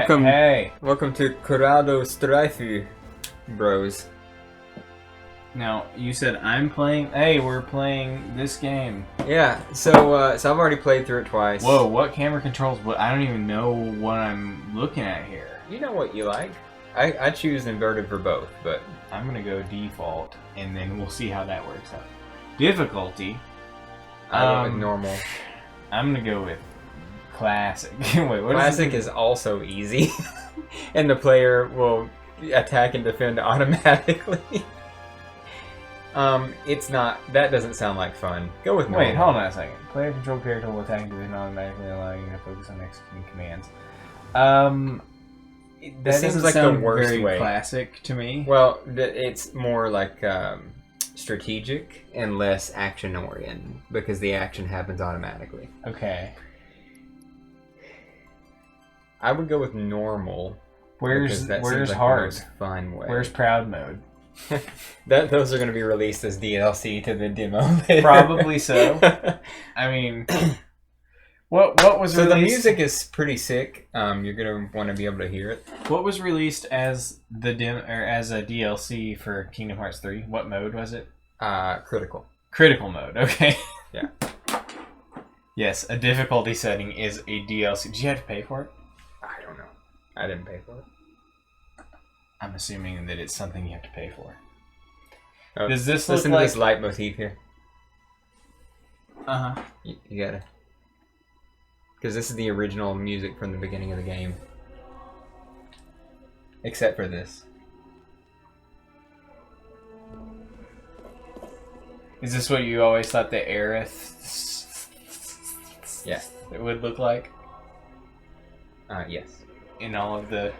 Welcome, Hey. welcome to Corrado Strife, bros. Now, you said I'm playing... Hey, we're playing this game. Yeah, so I've already played through it twice. Whoa, what camera controls? What? I don't even know what I'm looking at here. You know what you like. I choose inverted for both, but... I'm going to go default, and then we'll see how that works out. Difficulty. I went with normal. I'm going to go with classic. Wait, what Classic is also easy, and the player will attack and defend automatically. It's not... That doesn't sound like fun. Go with normal. Wait, hold on a second. Player control character will attack and defend automatically, allowing you to focus on executing commands. That seems doesn't like the sound worst very way. classic to me. Well, it's more like strategic and less action-oriented, because the action happens automatically. Okay. I would go with normal. Where's seems like hard? the most fun way. Where's proud mode? Those are going to be released as DLC to the demo later. Probably so. I mean, what was so released? the music is pretty sick. You're going to want to be able to hear it. What was released as the as a DLC for Kingdom Hearts 3? What mode was it? Critical. Critical mode. Okay. Yeah. Yes, a difficulty setting is a DLC. Did you have to pay for it? I don't know. I didn't pay for it. I'm assuming that it's something you have to pay for. Oh, Does this look listen like... to this leitmotif here? Uh-huh. You gotta... Because this is the original music from the beginning of the game. Except for this. Is this what you always thought the Aerith... Yeah. It would look like? Yes. In all of the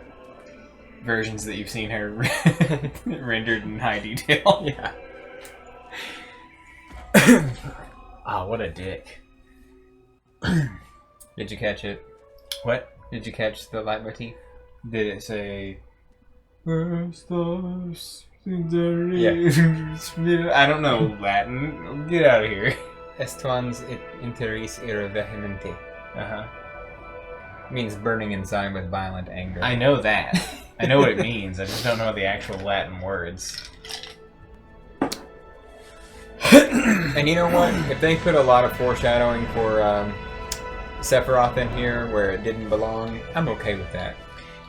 versions that you've seen her rendered in high detail. Yeah. Oh, what a dick. Did you catch it? What? Did you catch the leitmotif? Did it say... Yeah. I don't know Latin. Get out of here. Estuans et interis ira vehemente. Uh-huh. Means burning inside with violent anger. I know that. I know what it means. I just don't know the actual Latin words. And you know what? If they put a lot of foreshadowing for Sephiroth in here where it didn't belong, I'm okay with that.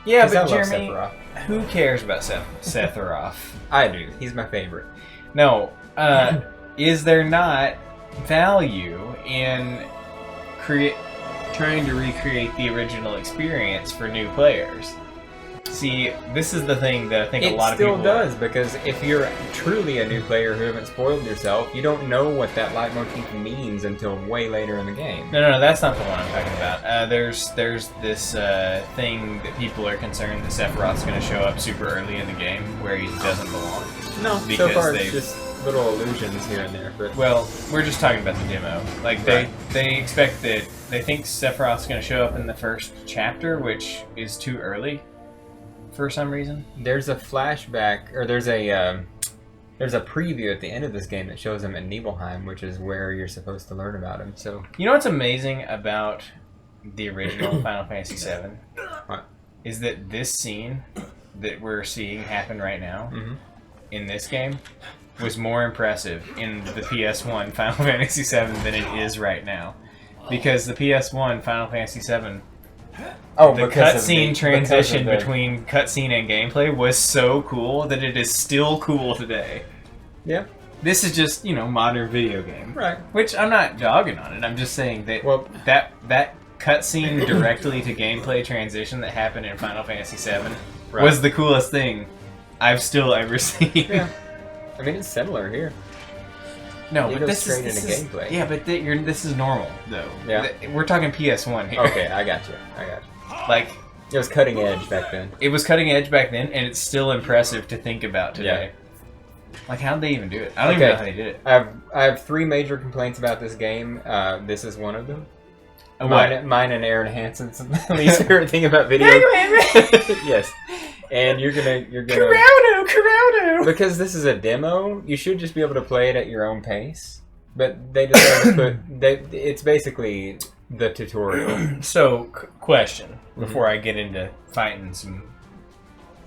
Yeah, 'Cause but I love Jeremy, Sephiroth. who cares about Sephiroth? I do. He's my favorite. No. Is there not value in trying to recreate the original experience for new players? See, this is the thing that I think a lot of people... It still does, because if you're truly a new player who haven't spoiled yourself, you don't know what that leitmotif means until way later in the game. No, that's not the one I'm talking about. There's this thing that people are concerned that Sephiroth's going to show up super early in the game where he doesn't belong. No, because so far it's just little illusions here and there. But well, we're just talking about the demo. Like they expect that they think Sephiroth's going to show up in the first chapter, which is too early for some reason. There's a flashback, or there's a preview at the end of this game that shows him at Nibelheim, which is where you're supposed to learn about him. So you know what's amazing about the original Final Fantasy VII? What? Is that this scene that we're seeing happen right now in this game was more impressive in the PS1 Final Fantasy VII than it is right now. Because the PS1 Final Fantasy VII, the cutscene transition between cutscene and gameplay was so cool that it is still cool today. Yeah. This is just, modern video game. Right. Which I'm not jogging on it. I'm just saying that that cutscene directly to gameplay transition that happened in Final Fantasy VII was the coolest thing I've still ever seen. Yeah. I mean, it's similar here. No, but this is gameplay. Yeah, but this is normal though. Yeah. We're talking PS1 here. Okay, I got you. Like, it was cutting edge back then. It was cutting edge back then, and it's still impressive to think about today. Yeah. Like, how'd they even do it? I don't even know how they did it. I have three major complaints about this game. This is one of them. What? Mine and Aaron Hansen's least favorite thing about video. Yes. And you're gonna Corrado! Because this is a demo, you should just be able to play it at your own pace. But they decided to put it's basically the tutorial. So, question before I get into fighting some,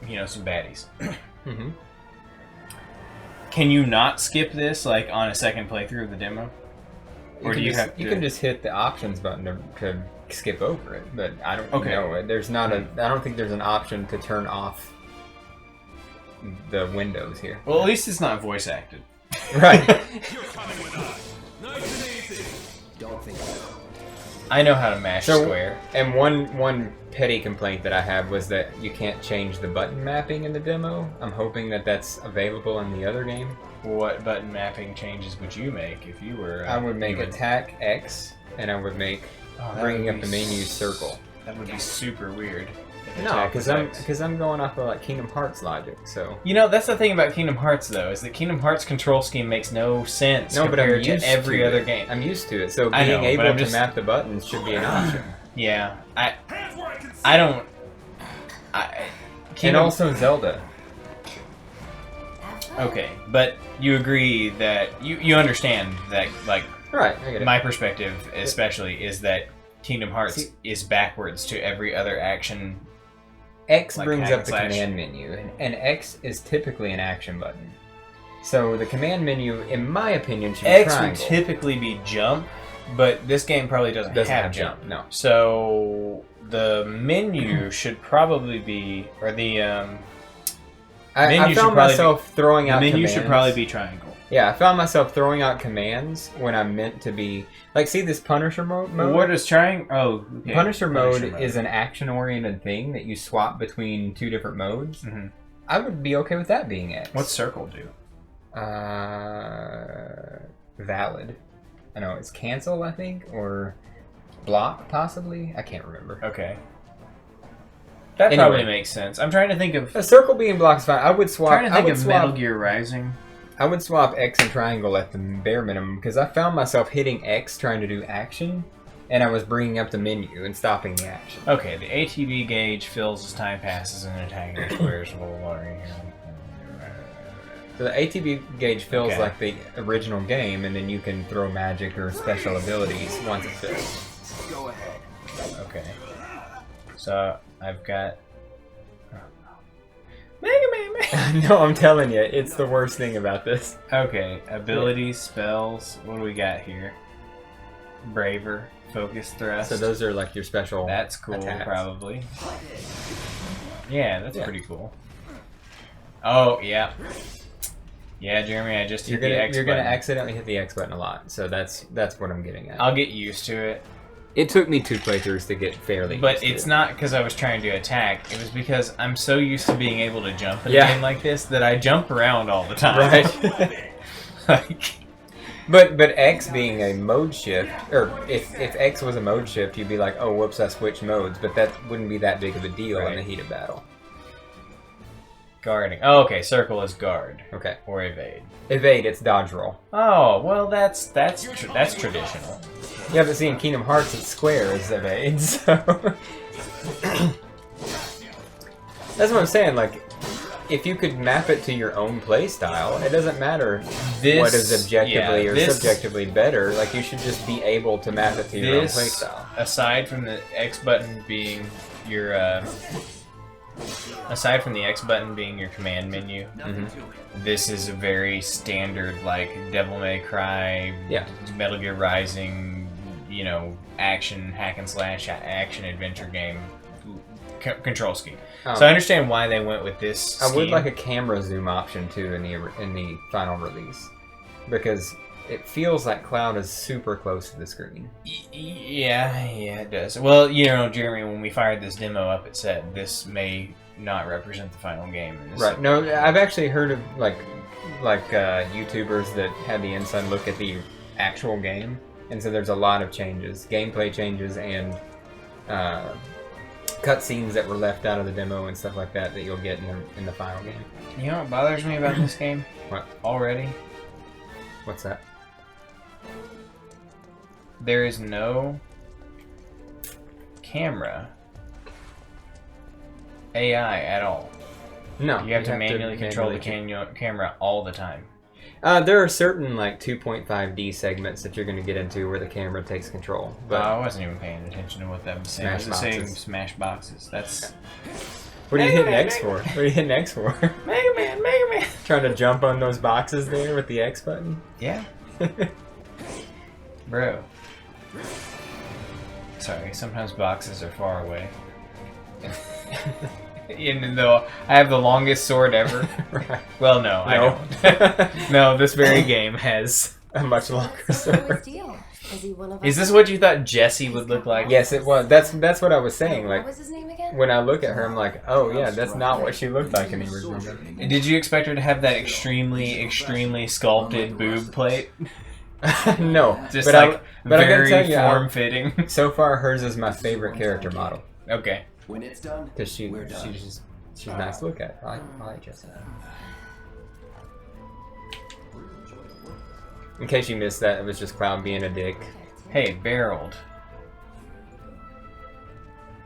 some baddies. Mm-hmm. Can you not skip this like on a second playthrough of the demo, or do you have to? You can just hit the options button to skip over it, but I don't know. There's not I don't think there's an option to turn off the windows here. Well, at least it's not voice acted. Right. Don't think so. I know how to mash square. And one petty complaint that I had was that you can't change the button mapping in the demo. I'm hoping that that's available in the other game. What button mapping changes would you make if you were? I would make attack X, and I would make bringing up the menu circle. That would be super weird. No, because I'm going off of like Kingdom Hearts logic. So that's the thing about Kingdom Hearts though, is that Kingdom Hearts control scheme makes no sense compared to every other game. I'm used to it, so being able to map the buttons should be an option. Yeah, I don't. And also Zelda. Okay, but you agree that you understand that, like, right? I get it. My perspective, especially, is that Kingdom Hearts is backwards to every other action. X brings up the command menu, and X is typically an action button. So the command menu, in my opinion, should be X triangle. would typically be jump, but this game probably doesn't have jump. No. So the menu should probably be, or the I found myself throwing out the menu commands. should probably be triangle. Yeah, I found myself throwing out commands when I meant to be like, see this Punisher mode? What is triangle? Oh, okay. Punisher mode is an action-oriented thing that you swap between two different modes. Mm-hmm. I would be okay with that being X. What's circle do? Valid. I know it's cancel, I think, or block possibly. I can't remember. Okay. That probably makes sense. I'm trying to think of a circle being blocked is fine. I would swap. I'm trying to think of Metal Gear Rising. I would swap X and triangle at the bare minimum because I found myself hitting X trying to do action, and I was bringing up the menu and stopping the action. Okay, the ATB gauge fills as time passes and attacking squares will water. So the ATB gauge fills like the original game, and then you can throw magic or special abilities once it fills. Go ahead. Okay. So I've got Mega Man. No, I'm telling you, it's the worst thing about this. Okay, abilities, spells. What do we got here? Braver, focus thrust. So those are like your special. That's cool, attacks. Probably. Yeah, that's pretty cool. Oh yeah, yeah, Jeremy. I just hit the X button. You're gonna accidentally hit the X button a lot, so that's what I'm getting at. I'll get used to it. It took me 2 playthroughs to get fairly used But to it's it. not because I was trying to attack. It was because I'm so used to being able to jump in a game like this that I jump around all the time. Right. But X being a mode shift, or if X was a mode shift, you'd be like, oh, whoops, I switched modes. But that wouldn't be that big of a deal in the heat of battle. Guarding. Oh, okay. Circle is guard. Okay. Or evade. Evade, it's dodge roll. Oh, well, that's traditional. Yeah, but see, in Kingdom Hearts, it's square is evade, so... That's what I'm saying, like, if you could map it to your own play style, it doesn't matter what is objectively or subjectively better. Like, you should just be able to map it to your own play style. Aside from the X button being your command menu, this is a very standard, like, Devil May Cry, Metal Gear Rising, action, hack and slash, action adventure game control scheme. So I understand why they went with this scheme. I would like a camera zoom option too in the final release, because it feels like Cloud is super close to the screen. Yeah, it does. Well, Jeremy, when we fired this demo up, it said this may not represent the final game. Right. No, I've actually heard of like YouTubers that had the inside look at the actual game, and so there's a lot of changes, gameplay changes, and cutscenes that were left out of the demo and stuff like that you'll get in the final game. You know what bothers me about this game? What? Already? What's that? There is no camera AI at all. No. You have to manually control the camera all the time. There are certain like 2.5D segments that you're going to get into where the camera takes control. But I wasn't even paying attention to what that was saying. Smash I was saying boxes. smash boxes. That's what are you Mega hitting Man, X Mega for? What are you hitting X for? Mega Man, Mega Man. Trying to jump on those boxes there with the X button? Yeah, bro. Sorry, sometimes boxes are far away. Even though I have the longest sword ever. Right. Well, no, I don't. No, this very game has A much longer So his sword. deal. Is he one of Is us? this what you thought Jesse would look like? Yes, it was. That's what I was saying. What Like, was his name again? when I look at her, I'm like, oh yeah, that's not what she looked like in the original game. Did you expect her to have that extremely sculpted boob plate? No, Just but like but I gotta very tell you, form-fitting. so far hers is my favorite character model Okay. When it's done, because we're done. she's nice to look at. I like Jessica. In case you missed that, it was just Cloud being a dick. Hey, Barreled.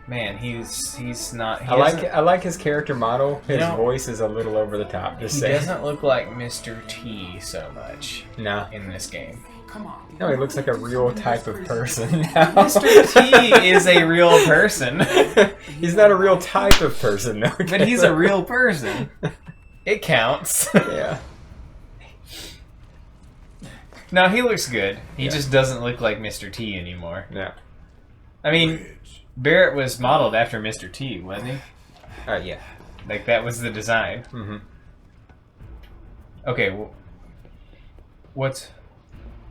Man, he's not. I like his character model. His You know, voice is a little over the top. Just He saying. doesn't look like Mr. T so much No, in this game. no, he looks like a real type of person now. Mr. T is a real person, He's not a real type of person, though. but he's a real person. It counts. Yeah. No, he looks good. He Yeah. just doesn't look like Mr. T anymore. No. I mean, Barrett was modeled after Mr. T, wasn't he? Yeah. Like, that was the design. Mm-hmm. Okay, what's...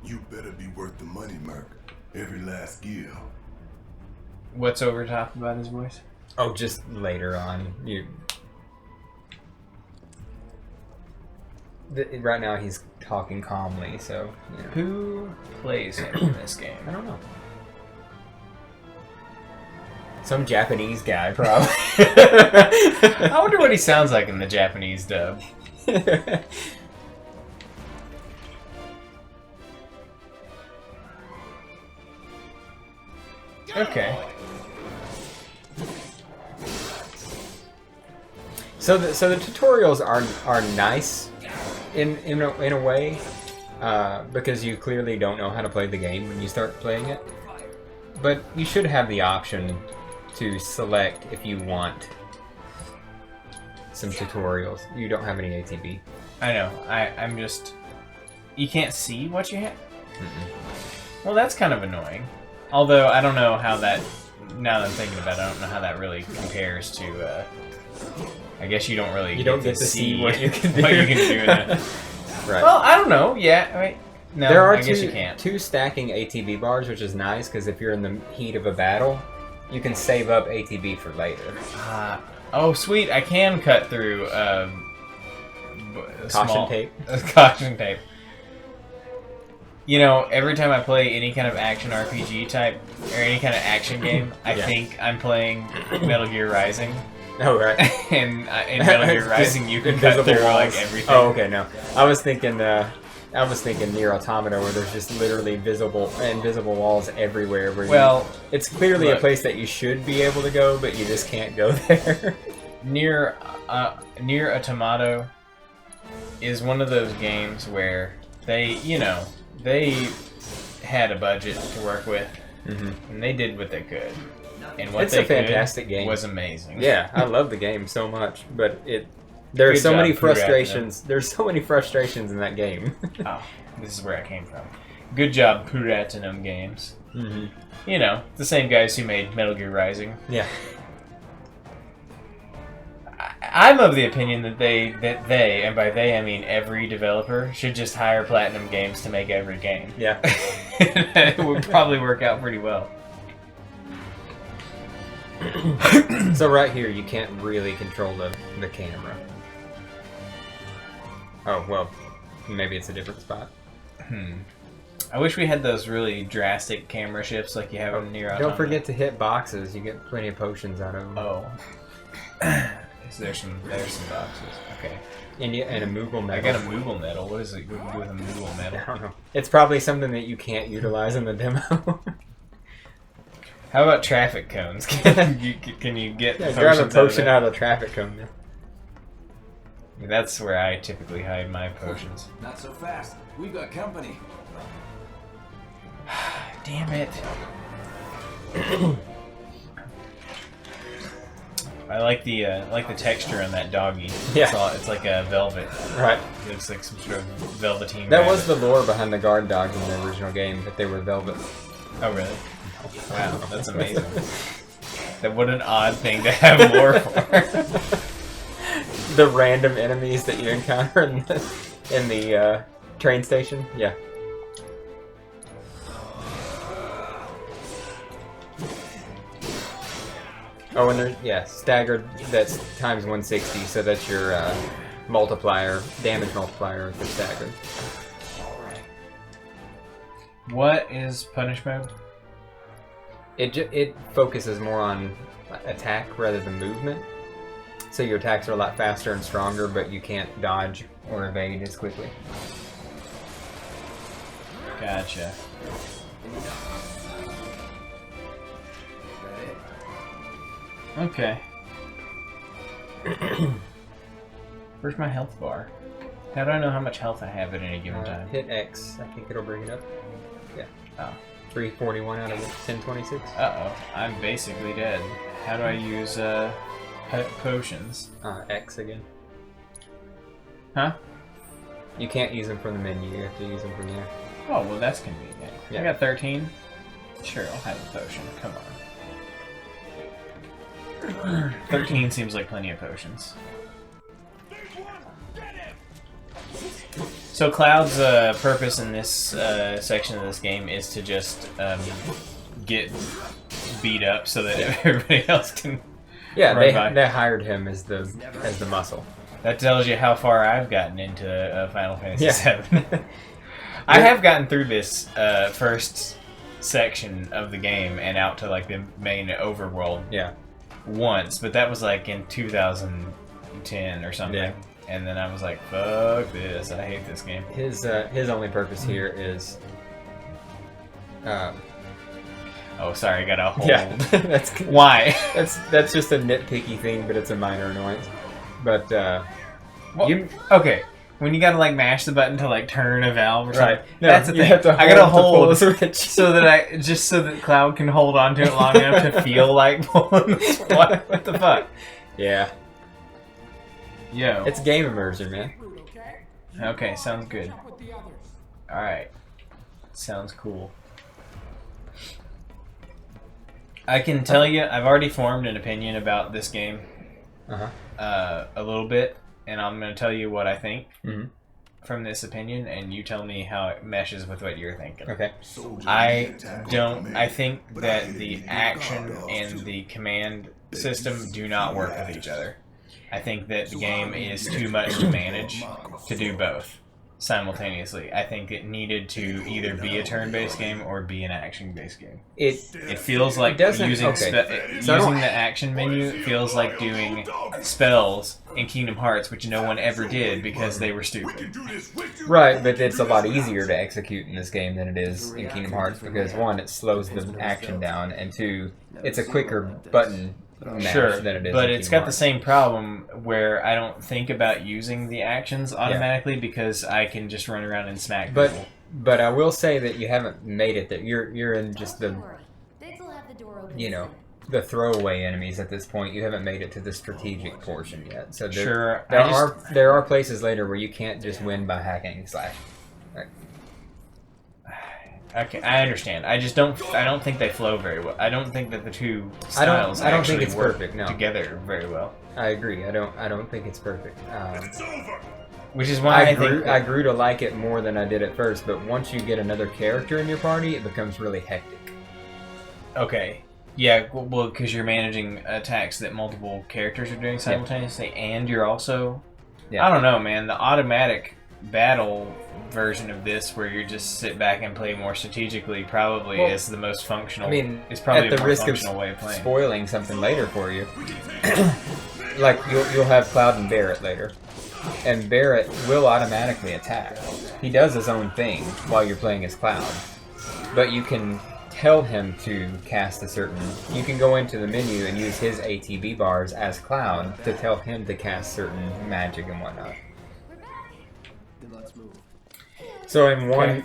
You better be worth the money, Merc. Every last gill. What's over top about his voice? Oh, just later on. Right now he's talking calmly, so you know. Who plays him in this game? I don't know. Some Japanese guy, probably. I wonder what he sounds like in the Japanese dub. Okay. So the tutorials are nice in a way because you clearly don't know how to play the game when you start playing it. But you should have the option to select if you want some tutorials. You don't have any ATB. I know. I'm just... You can't see what you have? Well, that's kind of annoying. Although, I don't know how that... Now that I'm thinking about it, I don't know how that really compares to... I guess you don't really get to see what you can do. What you can do in it. Right. Well, I don't know. Yeah, I mean, no, There are I guess you can't. two stacking ATB bars, which is nice because if you're in the heat of a battle, you can save up ATB for later. Oh, sweet! I can cut through Caution tape. Caution tape. You know, every time I play any kind of action RPG type or any kind of action game, I Yeah. think I'm playing Metal Gear Rising. Oh right. And in Metal Gear Rising, you can cut Invisible through like walls. everything. Oh okay, no. I was thinking Nier Automata, where there's just literally invisible walls everywhere. Where it's clearly a look. place that you should be able to go, but you just can't go there. Nier Automata is one of those games where they had a budget to work with, and they did what they could. And what It's they a fantastic game. was amazing. Yeah, I love the game so much, but there are Good so job, many Purat, frustrations. There's so many frustrations in that game. Oh, this is where I came from. Good job, Platinum Games. You know, the same guys who made Metal Gear Rising. Yeah. I'm of the opinion that they, and by they I mean every developer, should just hire Platinum Games to make every game. Yeah. It would probably work out pretty well. So right here, you can't really control the camera. Oh, well, maybe it's a different spot. I wish we had those really drastic camera shifts like you have in Nier Automata. Don't forget to hit boxes. You get plenty of potions out of them. Oh. There's some boxes. Okay. And a Moogle medal. I got a Moogle medal. What is it good to do with a Moogle medal? I don't know. It's probably something that you can't utilize in the demo. How about traffic cones? Can you get Yeah, grab a potions potion out out of the traffic cone. That's where I typically hide my potions. Not so fast. We've got company. Damn it. I like the texture on that doggy. Yeah. It's like a velvet. Right. It looks like some sort of velveteen. That was the lore behind the guard dogs in the original game, that they were velvet. Oh really? Wow, that's amazing. That what an odd thing to have lore for. The random enemies that you encounter in the train station. Yeah. Oh, and there's, staggered, that's times 160, so that's your multiplier, damage multiplier if it's staggered. What is punish mode? It focuses more on attack rather than movement. So your attacks are a lot faster and stronger, but you can't dodge or evade as quickly. Gotcha. Okay. Where's my health bar? How do I know how much health I have at any given time? Hit X. I think it'll bring it up. Yeah. Oh. 341 out of 1026. Uh-oh. I'm basically dead. How do I use potions? X again. Huh? You can't use them from the menu. You have to use them from there. Oh, well that's convenient. Yeah. I got 13. Sure, I'll have a potion. Come on. 13 seems like plenty of potions. So Cloud's purpose in this section of this game is to just get beat up so that everybody else can. Yeah, run by. they hired him as the muscle. That tells you how far I've gotten into Final Fantasy Yeah. VII. I have gotten through this first section of the game and out to like the main overworld. Yeah. Once, but that was like in 2010 or something. Yeah. And then I was like, fuck this, I hate this game. His only purpose here is Oh, sorry, I got a hold. yeah. that's Why? that's just a nitpicky thing, but it's a minor annoyance. But Well, okay, when you gotta like mash the button to like turn a valve or something, right. No, that's the you thing. have to I gotta hold hold the switch. so that Cloud can hold on to it long enough to feel like pulling this. What the fuck? Yeah. Yo. It's game immersion, man. Okay, sounds good. Alright. Sounds cool. I can tell you, I've already formed an opinion about this game. Uh-huh. A little bit, and I'm going to tell you what I think Mm-hmm. from this opinion, and you tell me how it meshes with what you're thinking. Okay. I think that the action and the command system do not work with each other. I think that the game is too much to manage to do both simultaneously. I think it needed to either be a turn-based game or be an action-based game. It feels like doesn't- using okay. using the action menu feels like doing spells in Kingdom Hearts, which no one ever did because they were stupid. right, but it's a lot easier to execute in this game than it is in Kingdom Hearts because one, it slows the action down, and two, it's a quicker button mash Sure, than it is. but in it's Kingdom got the Hearts. same problem where I don't think about using the actions automatically because I can just run around and smack people. But I will say that you haven't made it that you're in just the the throwaway enemies at this point. You haven't made it to the strategic portion yet. So Sure, there are places later where you can't just win by hacking and slash. Right. Okay, I understand. I don't think they flow very well. I don't think that the two styles I don't actually think it's work perfect, no. together very well. I agree. I don't think it's perfect. Which is why I grew to like it more than I did at first. But once you get another character in your party, it becomes really hectic. Okay. Yeah, well, because you're managing attacks that multiple characters are doing simultaneously, and you're also... Yeah. I don't know, man. The automatic battle version of this, where you just sit back and play more strategically, probably is the most functional. I mean, it's probably at the a more risk of functional way of playing. spoiling something later for you, like you'll have Cloud and Barrett later, and Barrett will automatically attack. He does his own thing while you're playing as Cloud, but you can tell him to cast a certain... You can go into the menu and use his ATB bars as Cloud to tell him to cast certain magic and whatnot. Then let's move. So in one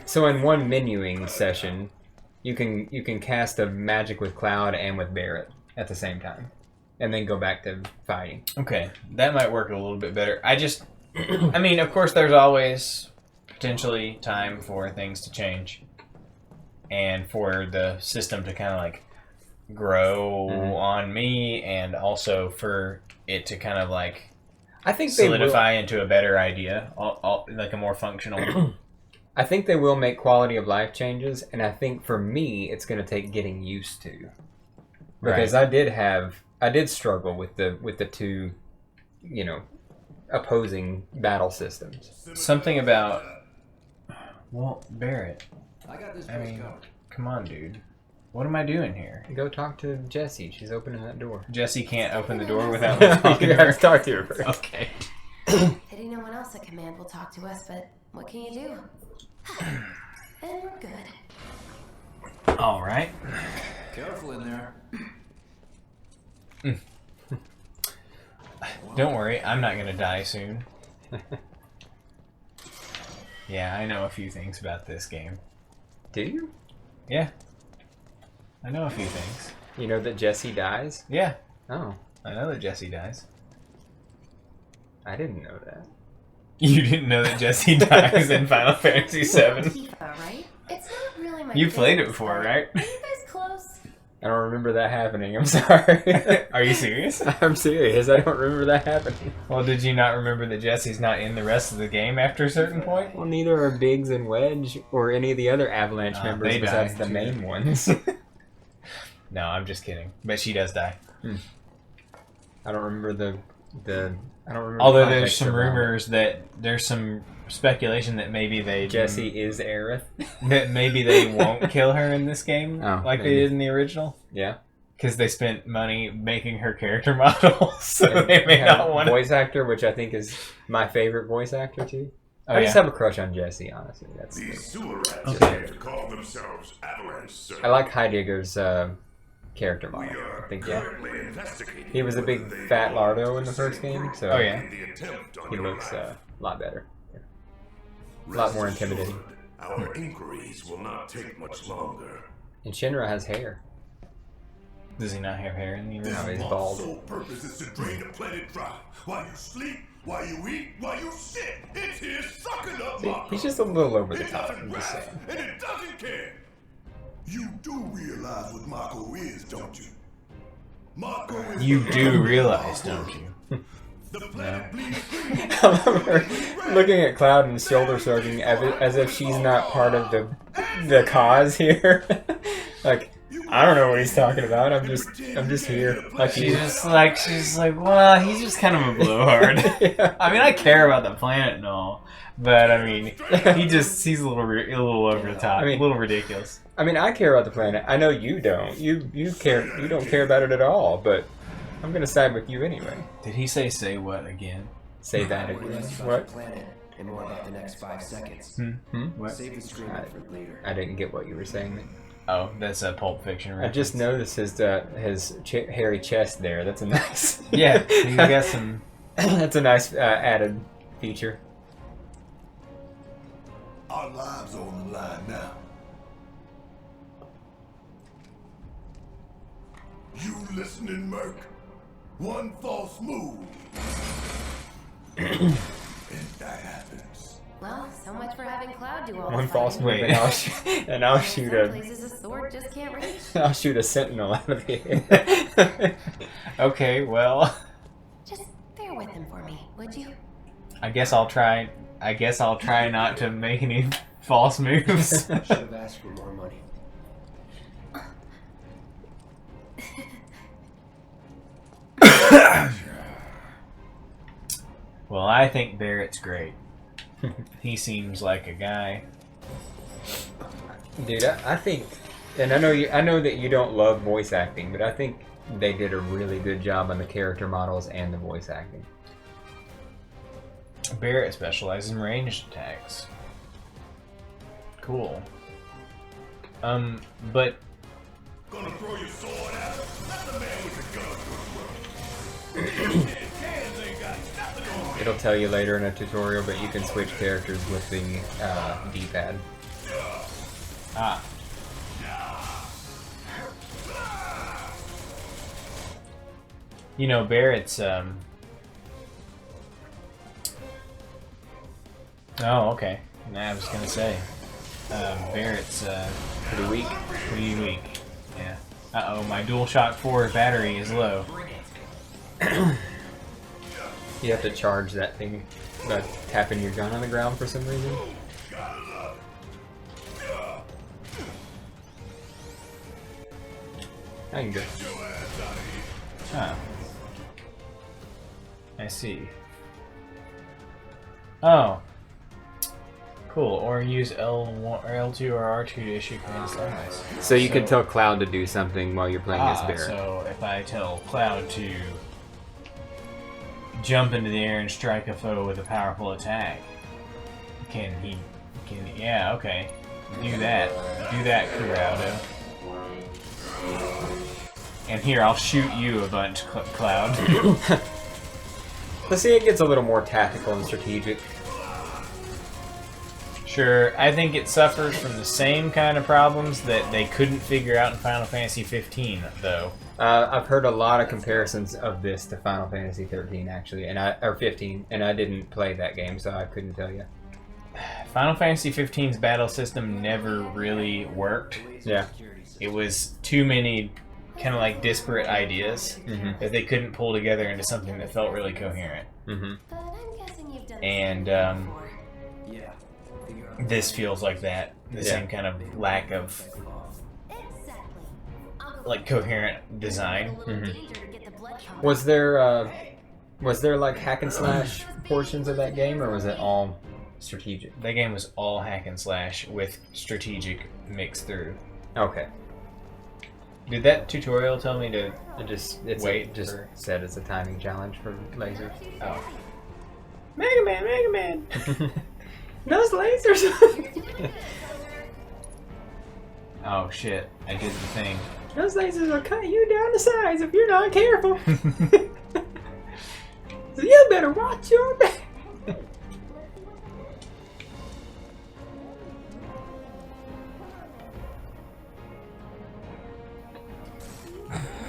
menuing session, you can cast a magic with Cloud and with Barrett at the same time, and then go back to fighting. Okay, that might work a little bit better. I mean, of course, there's always potentially time for things to change, and for the system to kind of like grow on me, and also for it to kind of like I think solidify into a better idea, like a more functional. I think they will make quality of life changes, and I think for me, it's going to take getting used to, because Right. I did struggle with the two, opposing battle systems. Something about, well, Barrett. I got this I place mean, covered. come on, dude. What am I doing here? Go talk to Jessie. She's opening that door. Jesse can't open the door without me talking You to her. have to talk to her first. Okay. Pity no one else at command will talk to us, but what can you do? Then we're good. All right. Careful in there. Don't worry, I'm not gonna die soon. Yeah, I know a few things about this game. Do you? Yeah. I know a few things. You know that Jessie dies? Yeah, Oh, I know that Jesse dies. I didn't know that. You didn't know that Jesse dies in Final Fantasy VII? Tifa, right? It's not really my You played it business, before, but right? Are you guys close? I don't remember that happening. I'm sorry. Are you serious? I'm serious. I don't remember that happening. Well, did you not remember that Jesse's not in the rest of the game after a certain point? Well, neither are Biggs and Wedge or any of the other Avalanche members they besides die, the too. main ones. No, I'm just kidding. But she does die. I don't remember the. I don't remember. Although the there's context some around it. rumors that there's some speculation that maybe they Jessie is Aerith. that maybe they won't kill her in this game Oh, like they maybe. did in the original, Yeah. because they spent money making her character model, so And they may have not want to. voice actor, which I think is my favorite voice actor too. Oh, I just yeah. have a crush on Jessie, honestly. That's These sewer rats Okay. have to call themselves Avalanche, sir. I like Heidegger's character We model. are I think currently investigating he was a big whether they fat belong lardo to in the first same game, group so Oh, yeah. in the attempt on he your looks life. a lot better. Yeah. Rest lot more assured, intimidating. Our inquiries will not take much longer. And Shinra has hair. Does he not have hair in the This original? he's vault's bald. sole purpose is to drain the planet dry. While you sleep, while you eat, while you sit, it's here sucking up See, Mako. he's just a little over the It top. doesn't I'm just rest, saying. and it doesn't care. You do realize what Mako is, don't you? Mako is You the do power realize, of don't you? The planet bleeds green. I love her looking at Cloud and shoulder shrugging as if she's not part of the cause here. Like, I don't know what he's talking about. I'm just here. Like She's just like, well, he's just kind of a blowhard. Yeah. I mean, I care about the planet and all, but I mean, he's a little over the top, I mean- a little ridiculous. I mean, I care about the planet. I know you don't. You don't care about it at all. But I'm gonna side with you anyway. Did he say what again? Say that We're again. less about What? the planet and more about the next 5 seconds. What? Save the screen for later. I didn't get what you were saying. Oh, that's a Pulp Fiction I reference. just noticed his hairy chest there. That's a nice. Yeah, he got some. That's a nice added feature. Our lives are on the line now. You listening, Merc? One false move. And that happens. Well, so much for having Cloud do all One the false fighting. move, Wait. and I'll In shoot some a places a sword just can't reach. I'll shoot a sentinel out of the air. Okay, well, Just bear with him for me, would you? I guess I'll try not to make any false moves. Should have asked for more money. Well, I think Barrett's great. He seems like a guy. Dude, I think, and I know that you don't love voice acting, but I think they did a really good job on the character models and the voice acting. Barrett specializes in ranged attacks. Cool. But Gonna throw your sword at him? Let the man with the gun do it. Cans ain't got nothing on me. It'll tell you later in a tutorial, but you can switch characters with the D-pad. Ah. You know, Barrett's, Oh, okay. Nah, I was gonna say. Barrett's, Pretty weak. pretty weak. Yeah. Uh-oh, my DualShock 4 battery is low. You have to charge that thing by tapping your gun on the ground for some reason. I can go. Huh. I see. Oh. Cool. Or use L1 or L2 or R2 to issue commands. Nice. So you can tell Cloud to do something while you're playing as Barrett. So if I tell Cloud to jump into the air and strike a foe with a powerful attack, can he? Yeah. Okay. Do that. Do that, Kuraudo. And here, I'll shoot you a bunch, Cloud. Let's see, it gets a little more tactical and strategic. Sure, I think it suffers from the same kind of problems that they couldn't figure out in Final Fantasy 15, though. I've heard a lot of comparisons of this to Final Fantasy 13, actually, or 15, and I didn't play that game, so I couldn't tell you. Final Fantasy 15's battle system never really worked. Yeah. It was too many kind of like disparate ideas that they couldn't pull together into something that felt really coherent. And this feels like that. The same kind of lack of like coherent design. Was there like hack and slash portions of that game, or was it all strategic? That game was all hack and slash with strategic mixed through. Okay. Did that tutorial tell me to Wait, said it's a timing challenge for lasers. Oh. Mega Man! Those lasers! Oh shit, I did the thing. Those lasers will cut you down to size if you're not careful. So you better watch your back.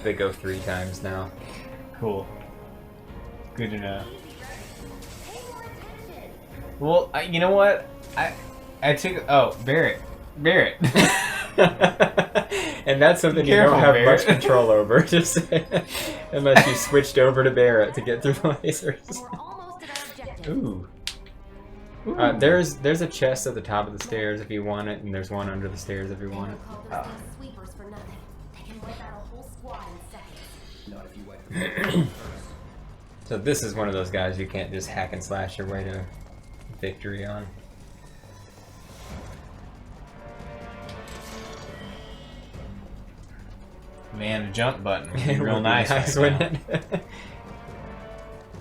They go 3 times now. Cool. Good to know. Well, you know what? I took... Oh, Barrett. And that's something you don't have much control over, just unless you switched over to Barrett to get through the lasers. Ooh. There's a chest at the top of the stairs if you want it, and there's one under the stairs if you want it. Oh. So this is one of those guys you can't just hack and slash your way to victory on. Man, the jump button would be real nice, wouldn't it?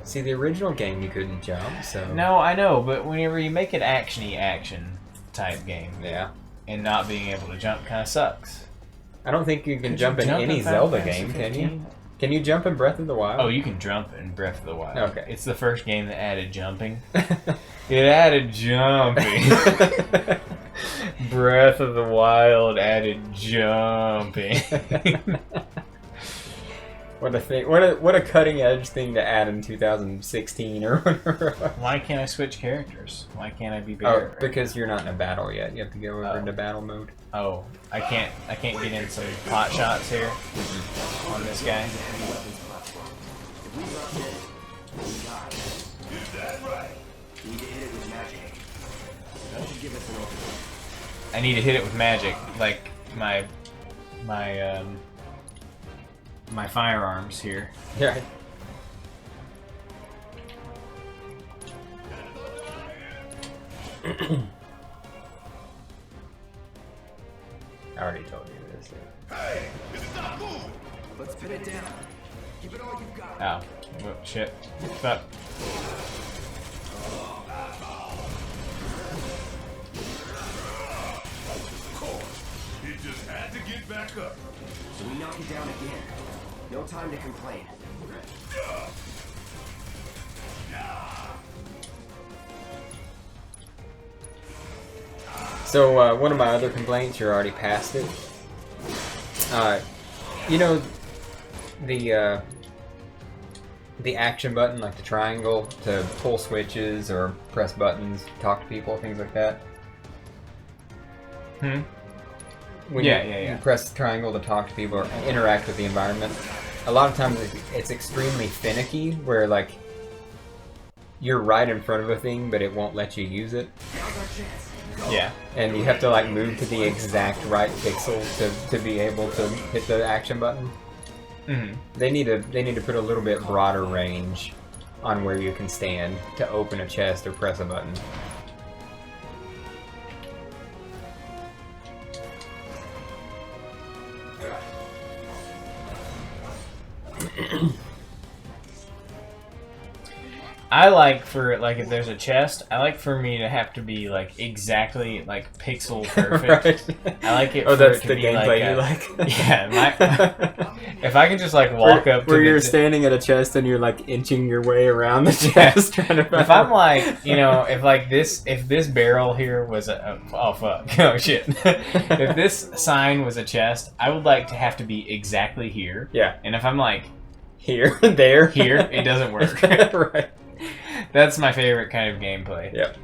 See, the original game you couldn't jump, so... No, I know, but whenever you make an action-y action type game, yeah, and not being able to jump kind of sucks. I don't think you can jump in any Zelda game, can you? Can you jump in Breath of the Wild? Oh, you can jump in Breath of the Wild. Okay. It's the first game that added jumping. It added jumping. Breath of the Wild added jumping. What a thing! What a cutting edge thing to add in 2016 or whatever. Why can't I switch characters? Why can't I be Barrett? Oh, because you're not in a battle yet. You have to go over into battle mode. Oh, I can't get in some pot shots here on this guy. Is that right? You need to hit it with magic. That should give us an opening. I need to hit it with magic, like my firearms here. Yeah. I already told you this. Hey, this is not moving. Let's pin it down. Give it all you've got. Oh, shit. Fuck. Of course, he just had to get back up. So we knock it down again. No time to complain. So, one of my other complaints, you're already past it. You know, the action button, like the triangle, to pull switches or press buttons, talk to people, things like that. Hmm? When you press triangle to talk to people or interact with the environment, a lot of times it's extremely finicky, where like you're right in front of a thing, but it won't let you use it. Yeah. And you have to like move to the exact right pixel to be able to hit the action button. Mm-hmm. They need to put a little bit broader range on where you can stand to open a chest or press a button. I like for like if there's a chest, I like for me to have to be like exactly like pixel perfect. Right. I like it. Oh, for that's it to the be gameplay like you like. Yeah, if I can just like walk up to where you're standing at a chest and you're like inching your way around the chest, trying to find. If I'm like, you know, if this barrel here was oh fuck, oh shit, if this sign was a chest, I would like to have to be exactly here. Yeah. And if I'm like here, there, here, it doesn't work. Right. That's my favorite kind of gameplay. Yep.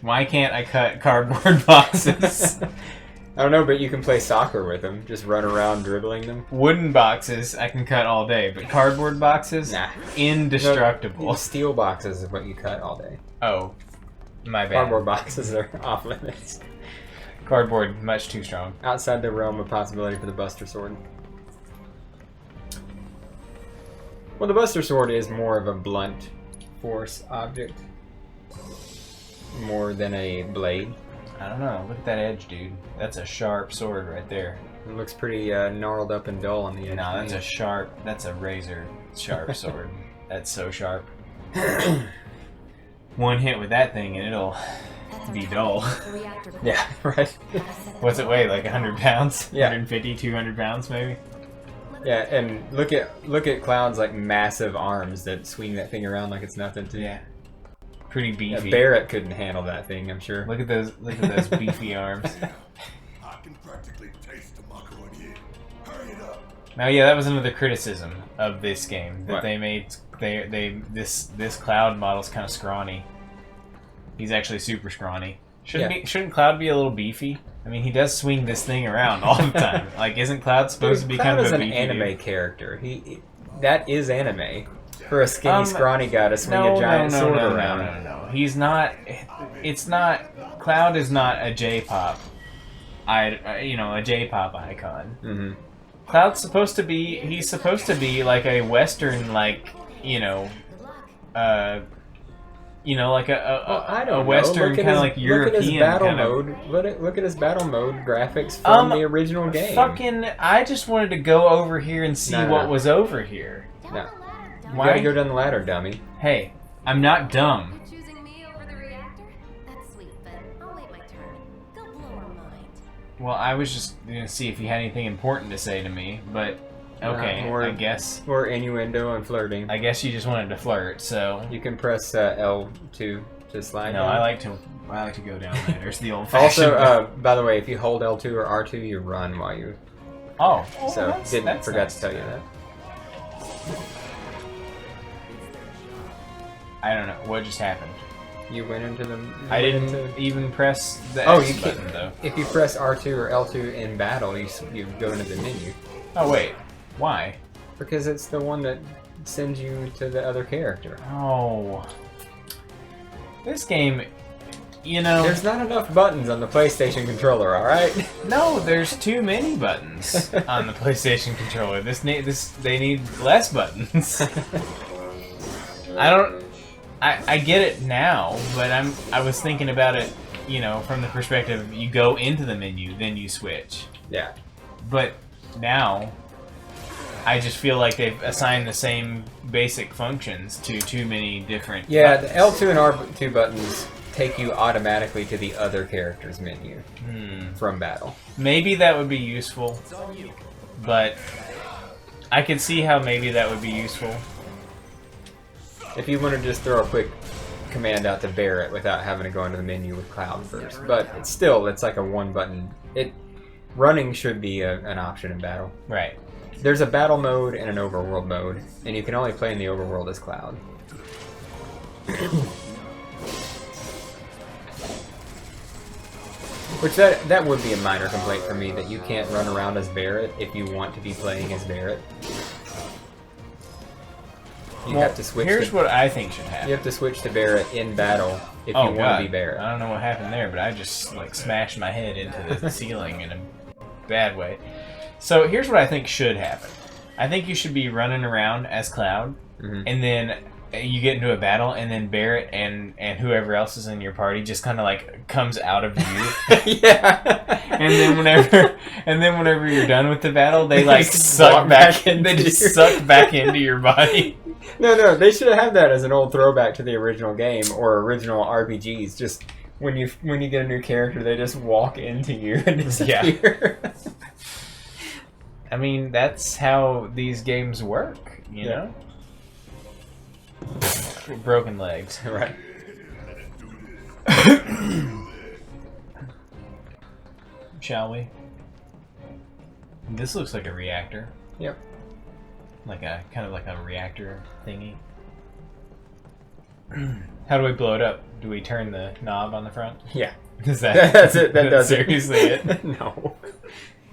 Why can't I cut cardboard boxes? I don't know, but you can play soccer with them. Just run around dribbling them. Wooden boxes I can cut all day, but cardboard boxes, nah, indestructible. No, steel boxes is what you cut all day. Oh, my bad. Cardboard boxes are off limits. Cardboard, much too strong. Outside the realm of possibility for the Buster Sword. Well, the Buster Sword is more of a blunt force object. More than a blade. I don't know. Look at that edge, dude. That's a sharp sword right there. It looks pretty gnarled up and dull on the edge. No, that's a razor sharp sword. That's so sharp. One hit with that thing and it'll be dull. Yeah, right. What's it weigh? Like 100 pounds? Yeah. 150, 200 pounds maybe? Yeah, and look at Cloud's like massive arms that swing that thing around like it's nothing too. Yeah. Pretty beefy. Yeah, Barrett couldn't handle that thing, I'm sure. Look at those beefy arms. I can practically taste the Mako in here. Hurry it up. Now, yeah, that was another criticism of this game that What? they made. This Cloud model's kind of scrawny. He's actually super scrawny. Shouldn't Cloud be a little beefy? I mean, he does swing this thing around all the time. Like, isn't Cloud supposed to be Cloud kind of is a an beefy anime dude? character. That is anime. For a skinny, scrawny guy to swing a giant sword around. No. He's not. It's not. Cloud is not a J-pop. A J-pop icon. Mm-hmm. Cloud's supposed to be. He's supposed to be like a Western, like like a Western kind of like European kind of. Look at his battle mode graphics from the original game. Fucking! I just wanted to go over here and see what was over here. No. You Why? gotta go down the ladder, dummy. Hey, I'm not dumb. Choosing me over the reactor? That's sweet, but I'll wait my turn. Go blow her mind. Well, I was just gonna see if you had anything important to say to me, but okay, More- I guess. More innuendo and flirting. I guess you just wanted to flirt, so. You can press L2 to slide No, down. I like to go down ladders the old-fashioned. Also, by the way, if you hold L2 or R2, you run while you. Oh, So that's forgot nice to tell you that. I don't know what just happened. You went into the. I didn't even press the Oh, X you can't. button though. If you press R2 or L2 in battle, you go into the menu Oh wait, why? because it's the one that sends you to the other character. Oh, this game, There's not enough buttons on the PlayStation controller. All right. No, there's too many buttons on the PlayStation controller. They need less buttons. I get it now, but I was thinking about it, from the perspective of you go into the menu, then you switch. Yeah. But now, I just feel like they've assigned the same basic functions to too many different Yeah, buttons. the L2 and R2 buttons take you automatically to the other character's menu from battle. Maybe that would be useful, but I can see how maybe that would be useful. If you want to just throw a quick command out to Barret without having to go into the menu with Cloud first. But it's like a one button. Running should be an option in battle. Right. There's a battle mode and an overworld mode, and you can only play in the overworld as Cloud. Which that would be a minor complaint for me, that you can't run around as Barret if you want to be playing as Barret. You have to switch. Here's what I think should happen. You have to switch to Barret in battle if you want to be Barret. I don't know what happened there, but I just like smashed my head into the ceiling in a bad way. So here's what I think should happen. I think you should be running around as Cloud, and then you get into a battle, and then Barret and whoever else is in your party just kind of like comes out of you. Yeah. And then whenever you're done with the battle, they like suck back in. They just suck back into your body. No, they should have that as an old throwback to the original game or original RPGs. Just when you get a new character, they just walk into you and disappear. Yeah. I mean, that's how these games work, you know? Broken legs. Right. Shall we? This looks like a reactor. Yep. Kind of like a reactor thingy. How do we blow it up? Do we turn the knob on the front? Yeah. That's it. That does seriously it? No.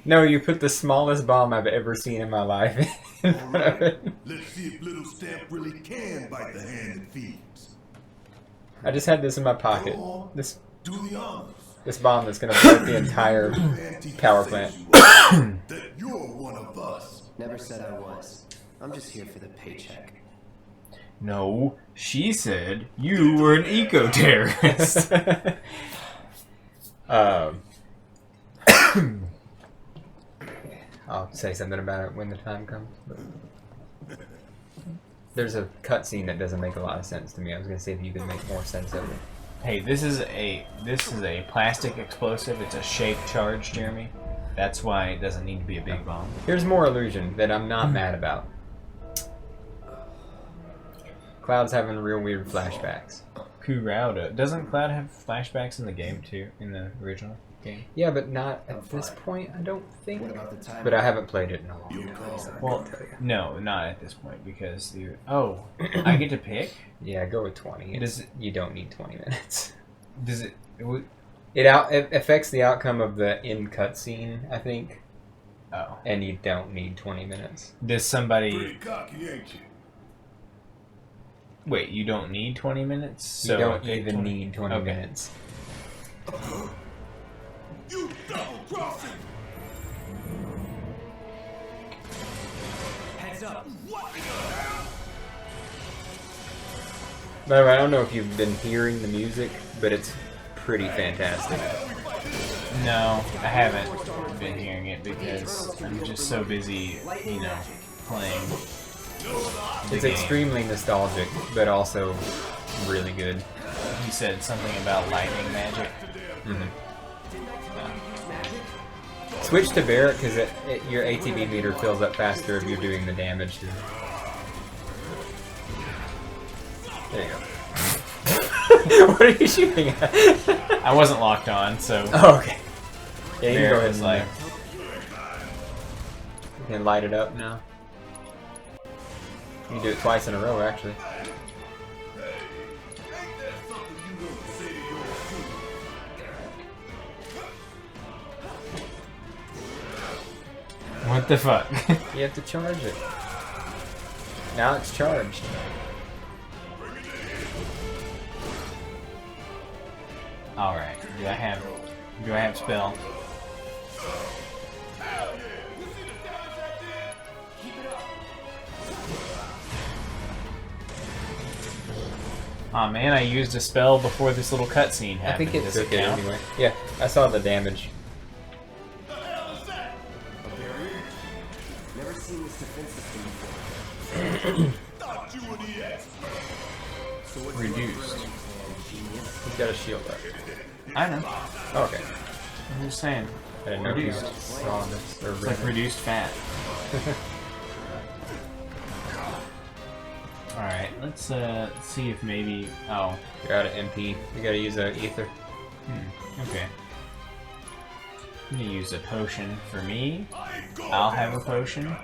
No, you put the smallest bomb I've ever seen in my life in front of it. Let's see if little Stamp really can bite the hand that feeds. I just had this in my pocket. Do the honors. This bomb that's gonna blow up the entire power plant. That you're one of us. Never said I was. I'm just here for the paycheck. No, she said you were an eco-terrorist. I'll say something about it when the time comes. But there's a cutscene that doesn't make a lot of sense to me. I was gonna see if you could make more sense of it. Hey, this is a plastic explosive. It's a shaped charge, Jeremy. That's why it doesn't need to be a big bomb. Here's more illusion that I'm not mad about. Cloud's having real weird flashbacks. Kurauda. Doesn't Cloud have flashbacks in the game too? In the original game? Yeah, but not at this point, I don't think. What about the time? But I haven't played it in a long time. So Well, no, not at this point because the I get to pick. yeah, go with 20. Does You don't need 20 minutes. Does it? It affects the outcome of the end cutscene, I think, Oh, and you don't need 20 minutes. does somebody? Pretty cocky, ain't you? Wait, you don't need 20 minutes. So You don't okay, even 20 need 20 okay. minutes. You double crossing! Heads up. By the way, I don't know if you've been hearing the music, but it's pretty fantastic. No, I haven't been hearing it because I'm just so busy, playing. It's extremely nostalgic, but also really good. You said something about lightning magic. Switch to Barret because your ATB meter fills up faster if you're doing the damage. There you go. What are you shooting at? I wasn't locked on, so. Oh, okay. Yeah, you can go ahead was and like, you can light it up now. You can do it twice in a row, actually. what the fuck? You have to charge it. Now it's charged. All right. Do I have spell? Aw man, I used a spell before this little cutscene happened. I think it Does took it count? anyway. Yeah, I saw the damage. Never seen this defense system before. Thought you were the expert. So what's Reduced. Genius. got a shield up. I know. Oh, okay. I'm just saying. I didn't know you Reduced. saw this. Or It's like reduced fat. Alright, let's see if maybe... Oh. You're out of MP. You gotta use a ether. Okay. I'm gonna use a potion for me. I'll have a potion.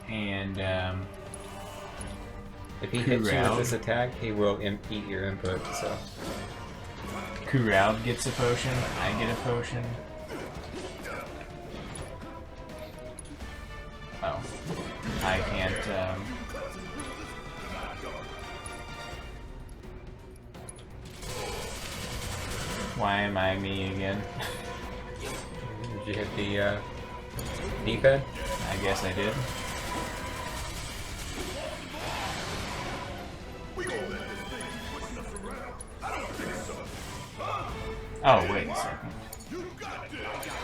And, if he hits you with this attack, he will eat your input, so... Kuraud gets a potion. I get a potion. Oh. I can't, Why am I me again? Did you hit the, D-pad? I guess I did. Oh, wait a second.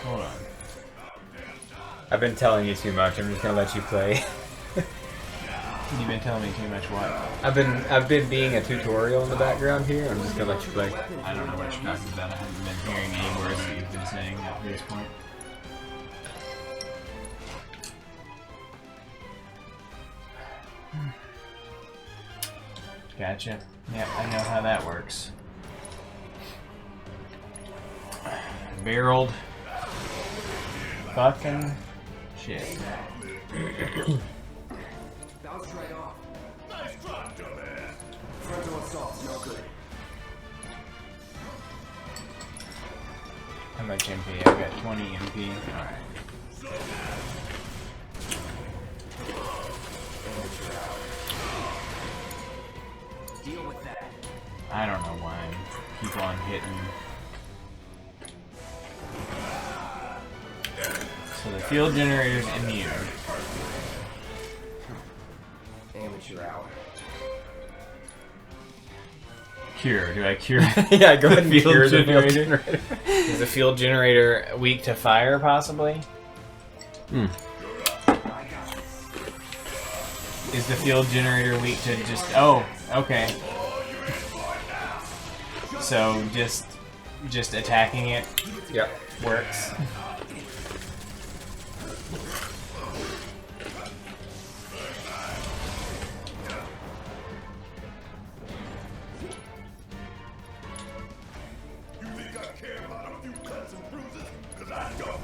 Hold on. I've been telling you too much, I'm just gonna let you play. You've been telling me too much what? I've been being a tutorial in the background here, I'm just gonna let you play. I don't know what you're talking about. I haven't been hearing any words that you've been saying up to this point. Gotcha. Yeah, I know how that works. Barreled. Fucking shit. Bounce right off. Nice drop, dumbass. Frontal assault's no good. How much MP? I've got 20 MP. Alright. Deal with that. I don't know why I keep on hitting. So the field generator's immune. Amateur hour. Cure. Do I cure? Yeah, go ahead and Field cure the field generator. generator. Is the field generator weak to fire, possibly? Is the field generator weak to just... Oh, okay. So just attacking it Yep. works. You think I care about a few cuts and bruises? 'Cause I don't.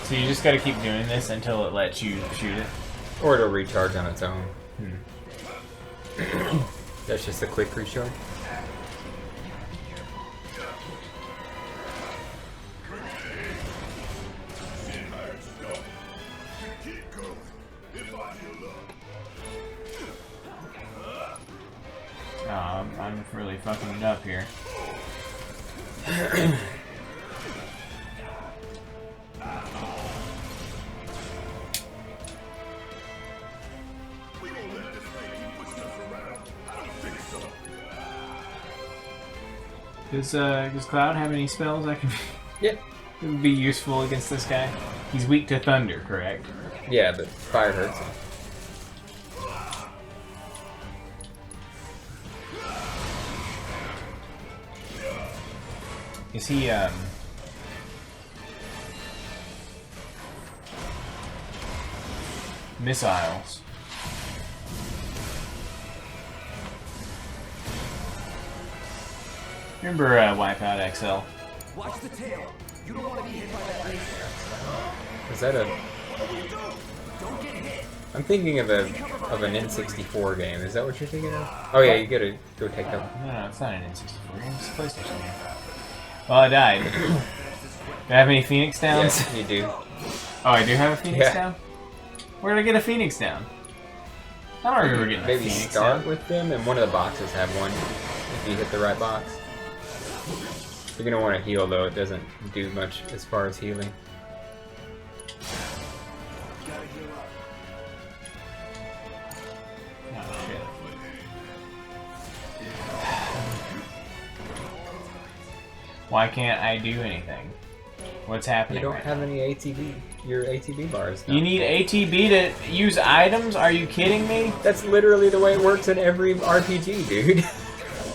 So you just gotta keep doing this until it lets you shoot it. Or it'll recharge on its own. That's just a quick recharge. Keep going. If I heal up. Oh, I'm really fucking it up here. We won't let this thing keep pushing us around. I don't think so. Does Cloud have any spells I can Yep. that would be useful against this guy? He's weak to thunder, correct? Yeah, but fire hurts him. Is he missiles? Remember Wipeout XL? Watch the tail. You don't want to be hit by that laser. Is that a... Don't get hit. I'm thinking of an N64 game. Is that what you're thinking of? Oh yeah, you gotta go take cover. No, it's not an N64 game. It's a PlayStation game. Well, I died. Do I have any Phoenix Downs? Yes, you do. Oh, I do have a Phoenix Yeah. Down? Where did I get a Phoenix Down? I don't remember getting a Maybe Phoenix start Down. with them, and one of the boxes have one. If you hit the right box. You're gonna want to heal though. It doesn't do much as far as healing. Gotta heal up. Oh, shit. Why can't I do anything? What's happening? You don't have any ATB. Your ATB bars. You need ATB to use items? Are you kidding me? That's literally the way it works in every RPG, dude.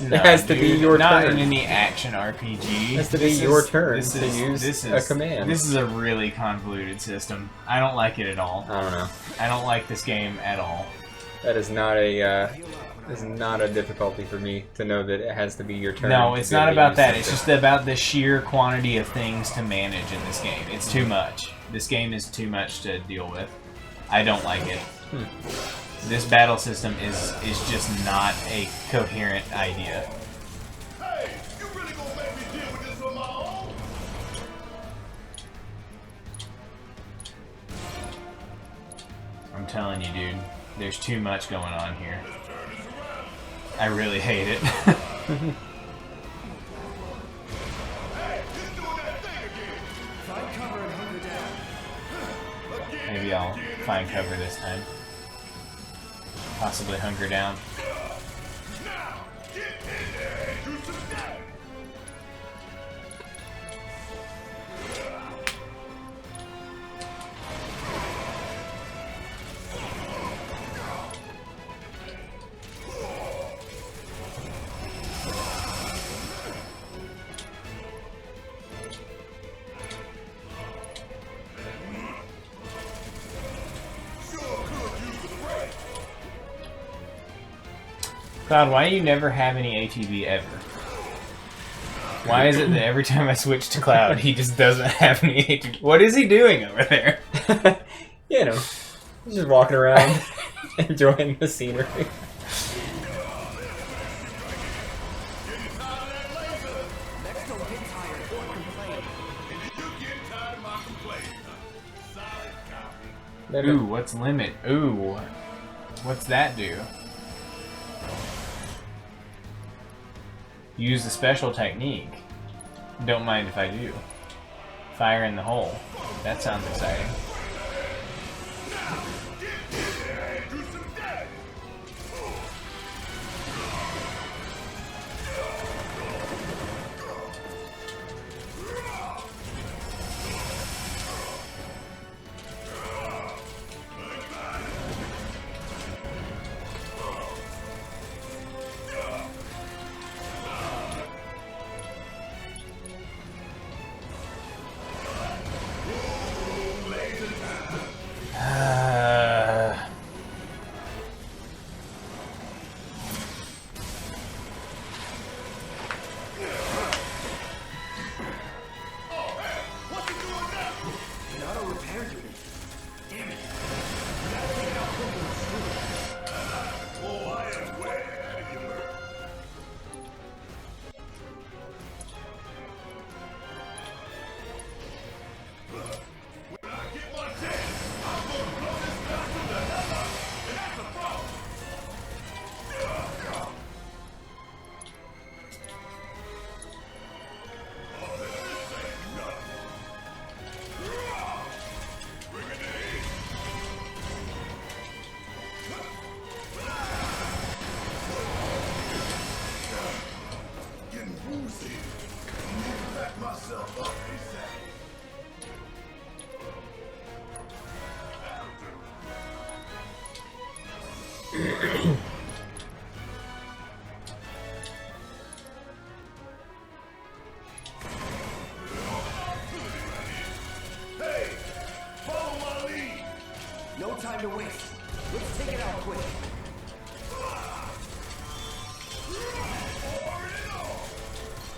No, it has to be your not turn. in any action RPG. It has to be your turn to use a command. This is a really convoluted system. I don't like it at all. I don't know. I don't like this game at all. That is not a difficulty for me to know that it has to be your turn. No, it's not about that. It's just about the sheer quantity of things to manage in this game. It's too much. This game is too much to deal with. I don't like it. This battle system is just not a coherent idea. Hey, you really gonna make me deal with this on my own? I'm telling you, dude. There's too much going on here. I really hate it. Find cover and hunker down. Maybe I'll find cover this time. Possibly hunker down. Now, get in there and do some damage. Cloud, why do you never have any ATB ever? Why is it that every time I switch to Cloud, he just doesn't have any ATB? What is he doing over there? You know, he's just walking around, enjoying the scenery. Next don't get tired or complain. Ooh, what's limit? Ooh, what's that do? Use the special technique. Don't mind if I do. Fire in the hole. That sounds exciting. An auto repair unit. Damn it. Oh, I am way ahead of you. When I get my chance, I'm gonna blow this battle the hell up, and that's a problem. Getting woozy. I need to back myself up ASAP. Hey, follow my lead. No time to waste. Let's take it out quick. Pour it on.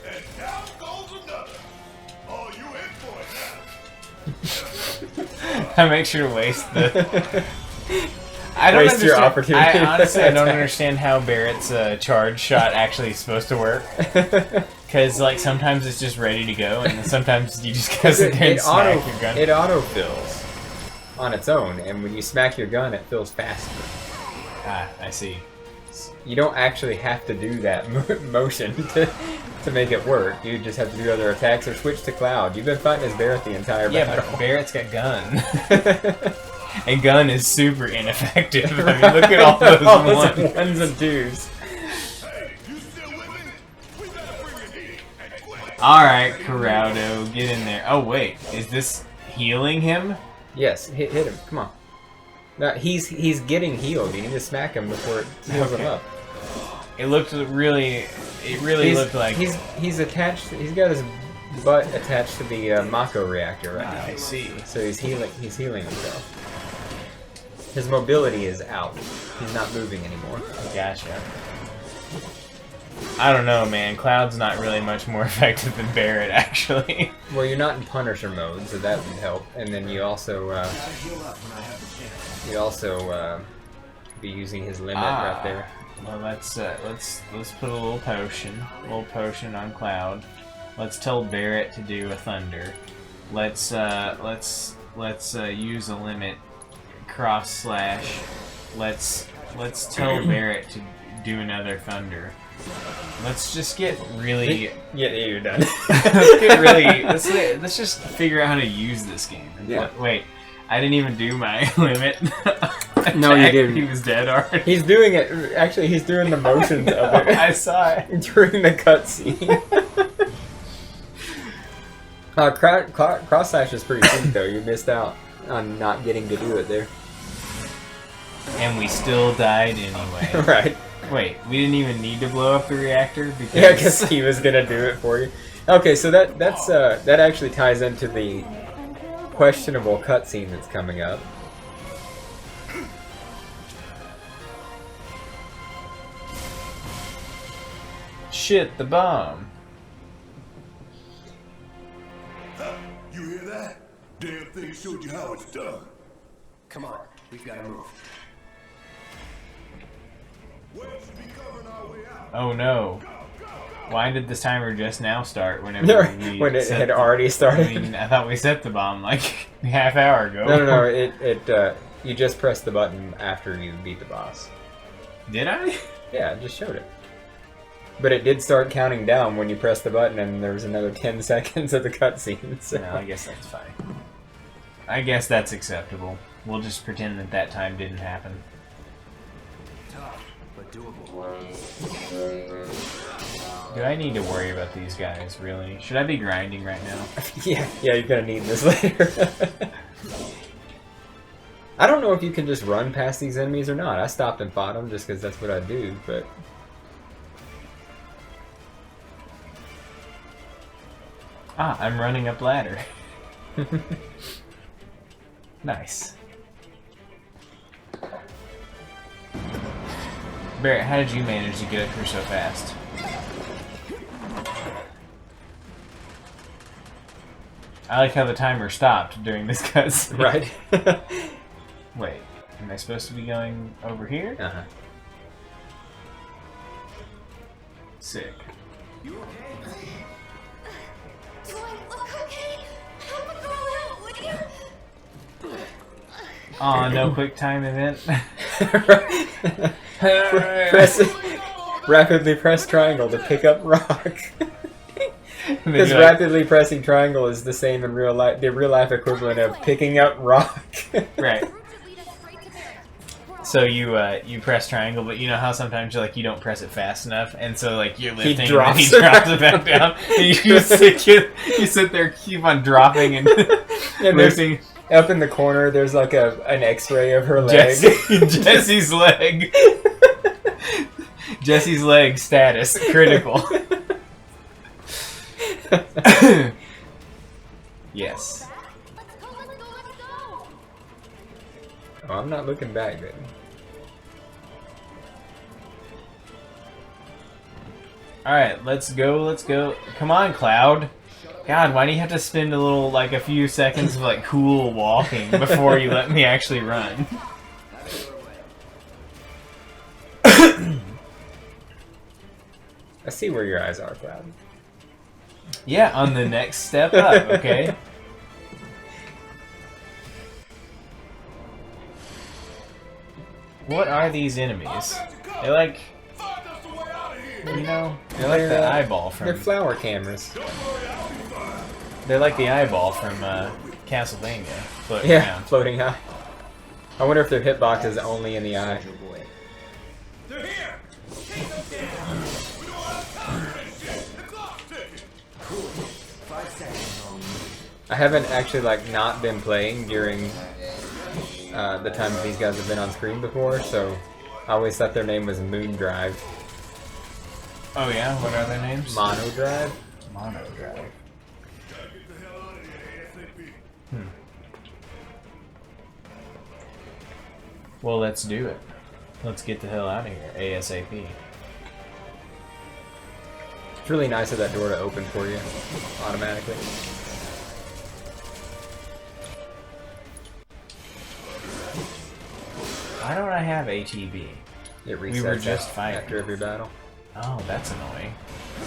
And down goes another. Oh, you in for it now. I make sure to waste the... I don't Waste your understand- opportunity I honestly, I to don't attack. understand how Barrett's charge shot actually is supposed to work. Because, like, sometimes it's just ready to go, and then sometimes you just go sit there and smack your gun. It auto-fills on its own, and when you smack your gun, it fills faster. Ah, I see. You don't actually have to do that motion to make it work. You just have to do other attacks or switch to Cloud. You've been fighting as Barrett the entire Yeah, battle. but Barrett's got gun. And gun is super ineffective. I mean, look at all those All those ones. ones and twos. Hey, you still with me? We better bring it in and quick. Alright, Corrado, get in there. Oh, wait. Is this healing him? Yes, hit him. Come on. No, he's getting healed. You need to smack him before it heals him up. It looked really... It really looked like... He's attached... He's got his butt attached to the Mako reactor right now. I see. So he's healing himself. His mobility is out. He's not moving anymore. Gotcha. I don't know, man. Cloud's not really much more effective than Barrett, actually. Well, you're not in Punisher mode, so that would help. And then you also, be using his limit right there. Well, let's put a little potion on Cloud. Let's tell Barrett to do a thunder. Let's use a limit cross slash. Let's tell Barrett to do another thunder. Let's just get really... Yeah, you're done. Let's just figure out how to use this game. Yeah. Wait, I didn't even do my limit. No, you didn't. He was dead already. He's doing it. Actually, he's doing the motions of it. I saw it. During the cutscene. Cross slash is pretty sweet, though. You missed out on not getting to do it there. And we still died anyway. Right. Wait, we didn't even need to blow up the reactor because... Yeah, because he was gonna do it for you. Okay, so that actually ties into the questionable cutscene that's coming up. Shit, the bomb. You hear that? Damn thing showed you how it's done. Come on, we've got to move. Wade should be covering our way out. Oh no. Why did this timer just now start whenever we When it set had the- already started. I mean, I thought we set the bomb like a half hour ago. No. You just pressed the button after you beat the boss. Did I? Yeah, it just showed it. But it did start counting down when you pressed the button, and there was another 10 seconds of the cutscene. So. No, I guess that's fine. I guess that's acceptable. We'll just pretend that time didn't happen. Tough, but doable. Do I need to worry about these guys, really? Should I be grinding right now? Yeah, you're gonna need this later. I don't know if you can just run past these enemies or not. I stopped and fought them just because that's what I do, but... Ah, I'm running up ladder. Nice. Barrett, how did you manage to get up here so fast? I like how the timer stopped during this cutscene. Right? Wait, am I supposed to be going over here? Uh-huh. Sick. You okay? Do I look okay? Help a girl out, would you? Aw, no quick time event. Rapidly press triangle to pick up rock. Because Like- rapidly pressing triangle is the same in real life, the real life equivalent of picking up rock. Right. So you press triangle, but you know how sometimes you don't press it fast enough, and so you're lifting, and then he drops it back down, and you sit there, keep on dropping and lifting. Up in the corner, there's like an X-ray of her leg. Jesse's leg. Jesse's leg status critical. Yes. Let's go. Oh, I'm not looking back, baby. Alright, let's go. Come on, Cloud. God, why do you have to spend a few seconds of cool walking before you let me actually run? I see where your eyes are, Cloud. Yeah, on the next step up, okay? What are these enemies? They're like, Find us a way out of here. they're like the eyeball They're from... flower cameras. They're like the eyeball from Castlevania. Floating Yeah, around. floating eye. I wonder if their hitbox is only in the eye. They're here. We don't have time for this shit. The clock's ticking. I haven't actually like not been playing during the time these guys have been on screen before, so I always thought their name was Moon Drive. Oh yeah, what are their names? Mono Drive. Mono Drive. Well, let's do it. Let's get the hell out of here, ASAP. It's really nice of that door to open for you automatically. Why don't I have ATB? It resets We were just fighting. after every battle. Oh, that's annoying.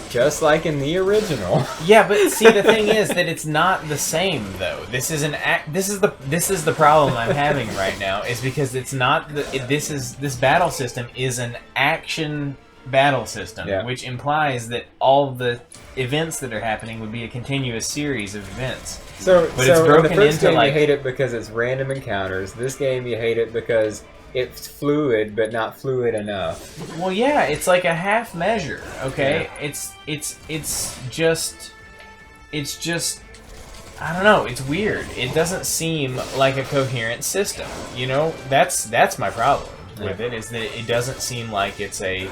Just like in the original. Yeah, but see, the thing is that it's not the same though. This is the problem I'm having right now, is because it's not this battle system is an action battle system, Yeah. which implies that all the events that are happening would be a continuous series of events. So, But it's in broken the first into, game like- you hate it because it's random encounters. This game you hate it because it's fluid, but not fluid enough. Well, yeah, it's like a half measure. Okay, it's just I don't know. It's weird. It doesn't seem like a coherent system. You know, that's my problem with it, is that it doesn't seem like it's a.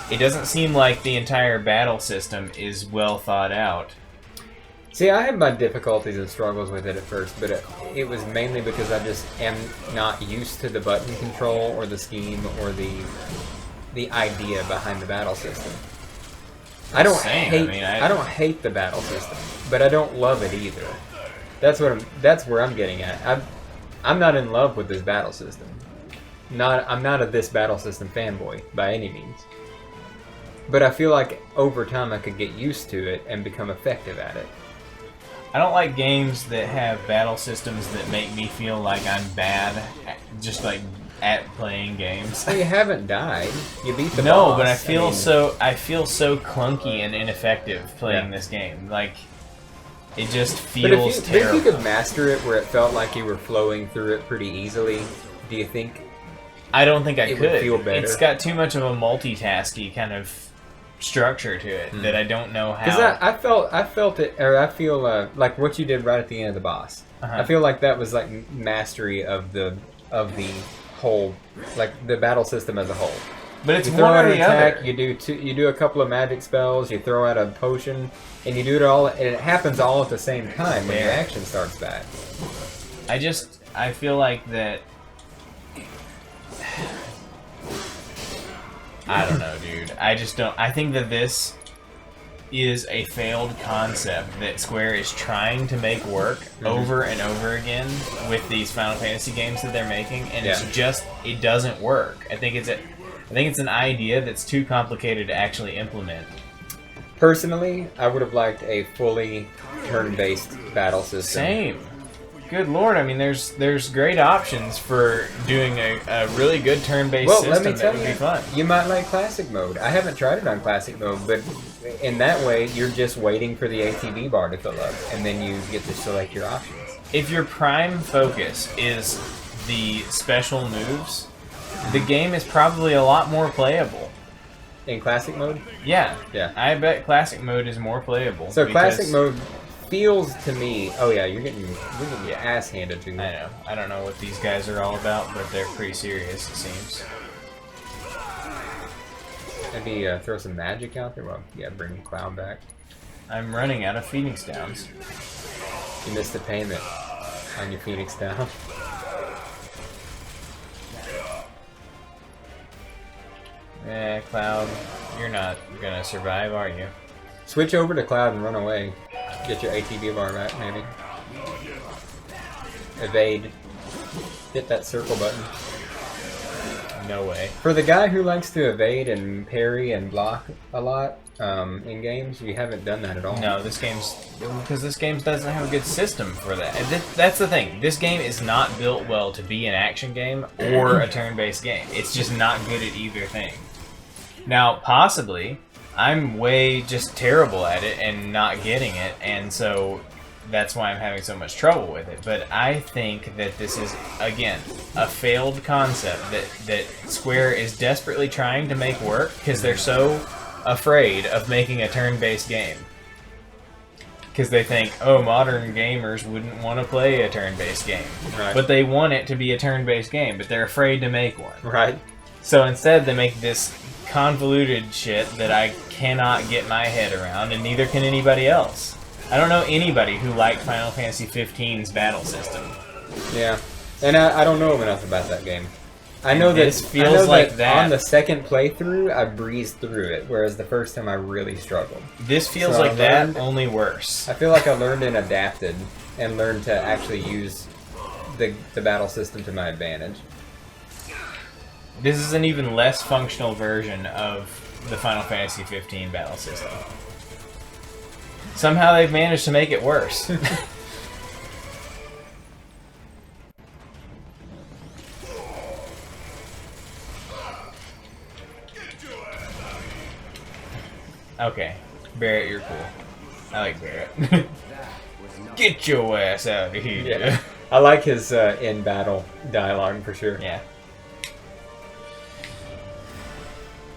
It doesn't seem like the entire battle system is well thought out. See, I had my difficulties and struggles with it at first, but it was mainly because I just am not used to the button control or the scheme or the idea behind the battle system. I don't hate the battle system, but I don't love it either. That's where I'm getting at. I'm not in love with this battle system. I'm not a this battle system fanboy by any means. But I feel like over time I could get used to it and become effective at it. I don't like games that have battle systems that make me feel like I'm bad, just like at playing games. So you haven't died. You beat the boss. No, but I feel so clunky and ineffective playing this game. Like, it just feels But terrible. if you could master it where it felt like you were flowing through it pretty easily, do you think? I don't think I it could. would feel better? It's got too much of a multitasky kind of structure to it that I don't know how. Because I felt it, or I feel like what you did right at the end of the boss. Uh-huh. I feel like that was like mastery of the whole, like the battle system as a whole. But it's You throw one out or an the attack, other. you do a couple of magic spells, you throw out a potion, and you do it all, and it happens all at the same time when your action starts back. I feel like that. I don't know, dude. I just don't. I think that this is a failed concept that Square is trying to make work over and over again with these Final Fantasy games that they're making, and it doesn't work. I think it's an idea that's too complicated to actually implement. Personally, I would have liked a fully turn-based battle system. Same. Good lord, I mean, there's great options for doing a really good turn-based system let me tell that would be fun. You might like classic mode. I haven't tried it on classic mode, but in that way, you're just waiting for the ATB bar to fill up, and then you get to select your options. If your prime focus is the special moves, the game is probably a lot more playable. In classic mode? Yeah. Yeah. I bet classic mode is more playable. So because- classic mode feels to me... Oh yeah, you're getting your ass handed to you. I know. I don't know what these guys are all about, but they're pretty serious, it seems. Maybe throw some magic out there. Well, yeah, bring Cloud back. I'm running out of Phoenix Downs. You missed the payment on your Phoenix down. Cloud, you're not gonna survive, are you? Switch over to Cloud and run away. Get your ATB bar back, maybe. Evade. Hit that circle button. No way. For the guy who likes to evade and parry and block a lot in games, you haven't done that at all. No, this game doesn't have a good system for that. And that's the thing. This game is not built well to be an action game or a turn-based game. It's just not good at either thing. Now, possibly, I'm way just terrible at it and not getting it, and so that's why I'm having so much trouble with it. But I think that this is, again, a failed concept that Square is desperately trying to make work because they're so afraid of making a turn-based game. Because they think, oh, modern gamers wouldn't want to play a turn-based game. Right. But they want it to be a turn-based game, but they're afraid to make one. Right. So instead, they make this convoluted shit that I cannot get my head around, and neither can anybody else. I don't know anybody who liked Final Fantasy XV's battle system. Yeah. And I don't know enough about that game. I know that this feels like that on the second playthrough, I breezed through it, whereas the first time I really struggled. This feels So like that, only worse. I feel like I learned and adapted, and learned to actually use the battle system to my advantage. This is an even less functional version of the Final Fantasy XV battle system. Somehow they've managed to make it worse. Okay, Barrett, you're cool. I like Barrett. Get your ass out of here. Yeah. I like his in-battle dialogue for sure. Yeah.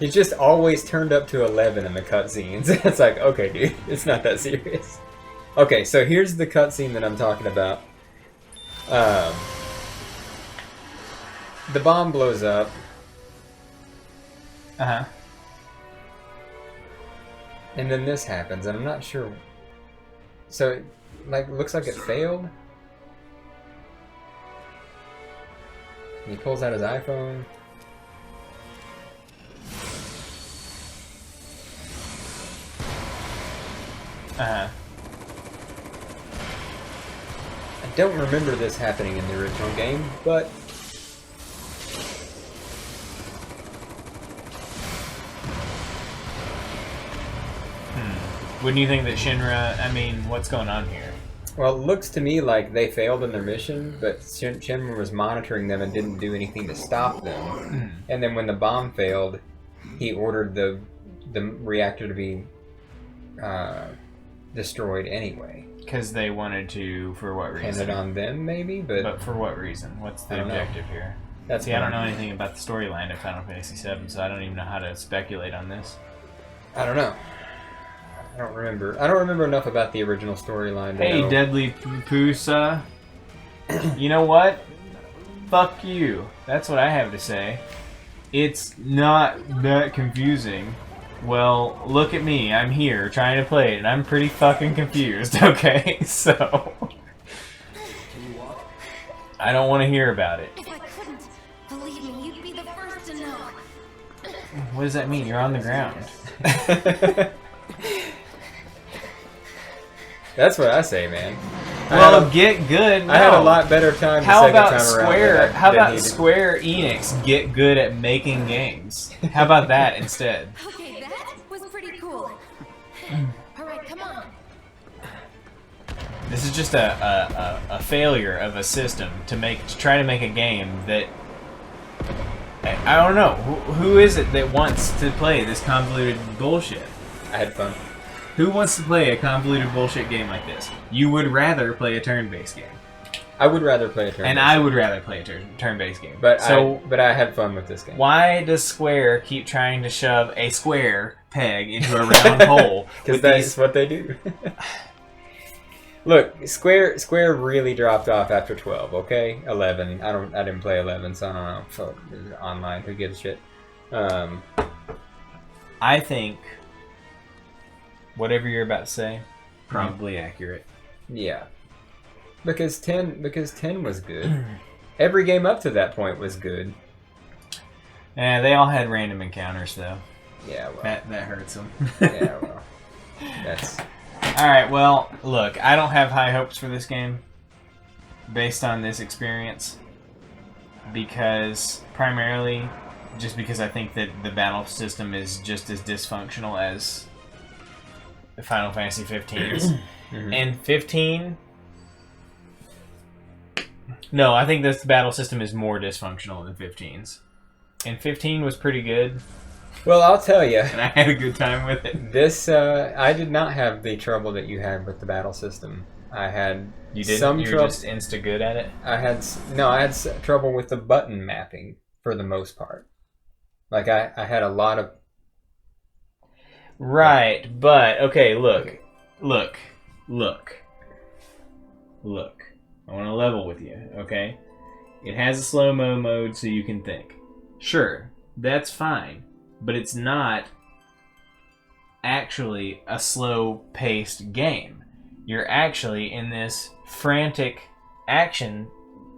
He's just always turned up to 11 in the cutscenes. It's like, okay, dude, it's not that serious. Okay, so here's the cutscene that I'm talking about. The bomb blows up. Uh-huh. And then this happens, and I'm not sure. So, it, like, looks like it failed. And he pulls out his iPhone. Uh-huh. I don't remember this happening in the original game, but Wouldn't you think that Shinra... I mean, what's going on here? well, it looks to me like they failed in their mission, but Shenmue was monitoring them and didn't do anything to stop them. And then when the bomb failed, he ordered the reactor to be destroyed anyway. Because they wanted to, for what Pin reason? it on them, maybe, but for what reason? What's I the don't know. objective here? that's See, I don't fine. know anything about the storyline of Final Fantasy VII, so I don't even know how to speculate on this. I don't know. I don't remember. I don't remember enough about the original storyline. to Hey, know. Deadly Pusa. You know what? Fuck you. That's what I have to say. It's not that confusing. Well, look at me. I'm here trying to play it, and I'm pretty fucking confused, okay? So... I don't want to hear about it. If I couldn't, believe me, you'd be the first to know. What does that mean? You're on the ground. That's what I say, man. Well, get good. No. I had a lot better time the How second about time around. Square? How than about he did. Square Enix get good at making games? How about that instead? Okay, that was pretty cool. Alright, come on. This is just a failure of a system to try to make a game that I don't know who is it that wants to play this convoluted bullshit. I had fun. Who wants to play a convoluted bullshit game like this? You would rather play a turn-based game, I would rather play a turn. and I would rather play a turn-based game. But so I had fun with this game. why does Square keep trying to shove a square peg into a round hole? Because with that's these... what they do. Look, Square really dropped off after 12. Okay, 11. I didn't play 11, so I don't know. So online, who gives a shit? I think whatever you're about to say, probably accurate. Yeah, because 10 was good. Every game up to that point was good. Yeah, they all had random encounters though. Yeah, well, That hurts them. yeah, well, that's Alright, well, look, I don't have high hopes for this game based on this experience because, primarily, just because I think that the battle system is just as dysfunctional as the Final Fantasy 15's. And 15... No, I think this battle system is more dysfunctional than 15's. And 15 was pretty good, well. I'll tell you. and I had a good time with it. This I did not have the trouble that you had with the battle system. I had You didn't? some You were trouble. just insta good at it? I had trouble with the button mapping for the most part. Like I had a lot of Right, but okay, look. Look. I want to level with you, okay? It has a slow-mo mode so you can think. Sure, that's fine. But it's not actually a slow-paced game. You're actually in this frantic action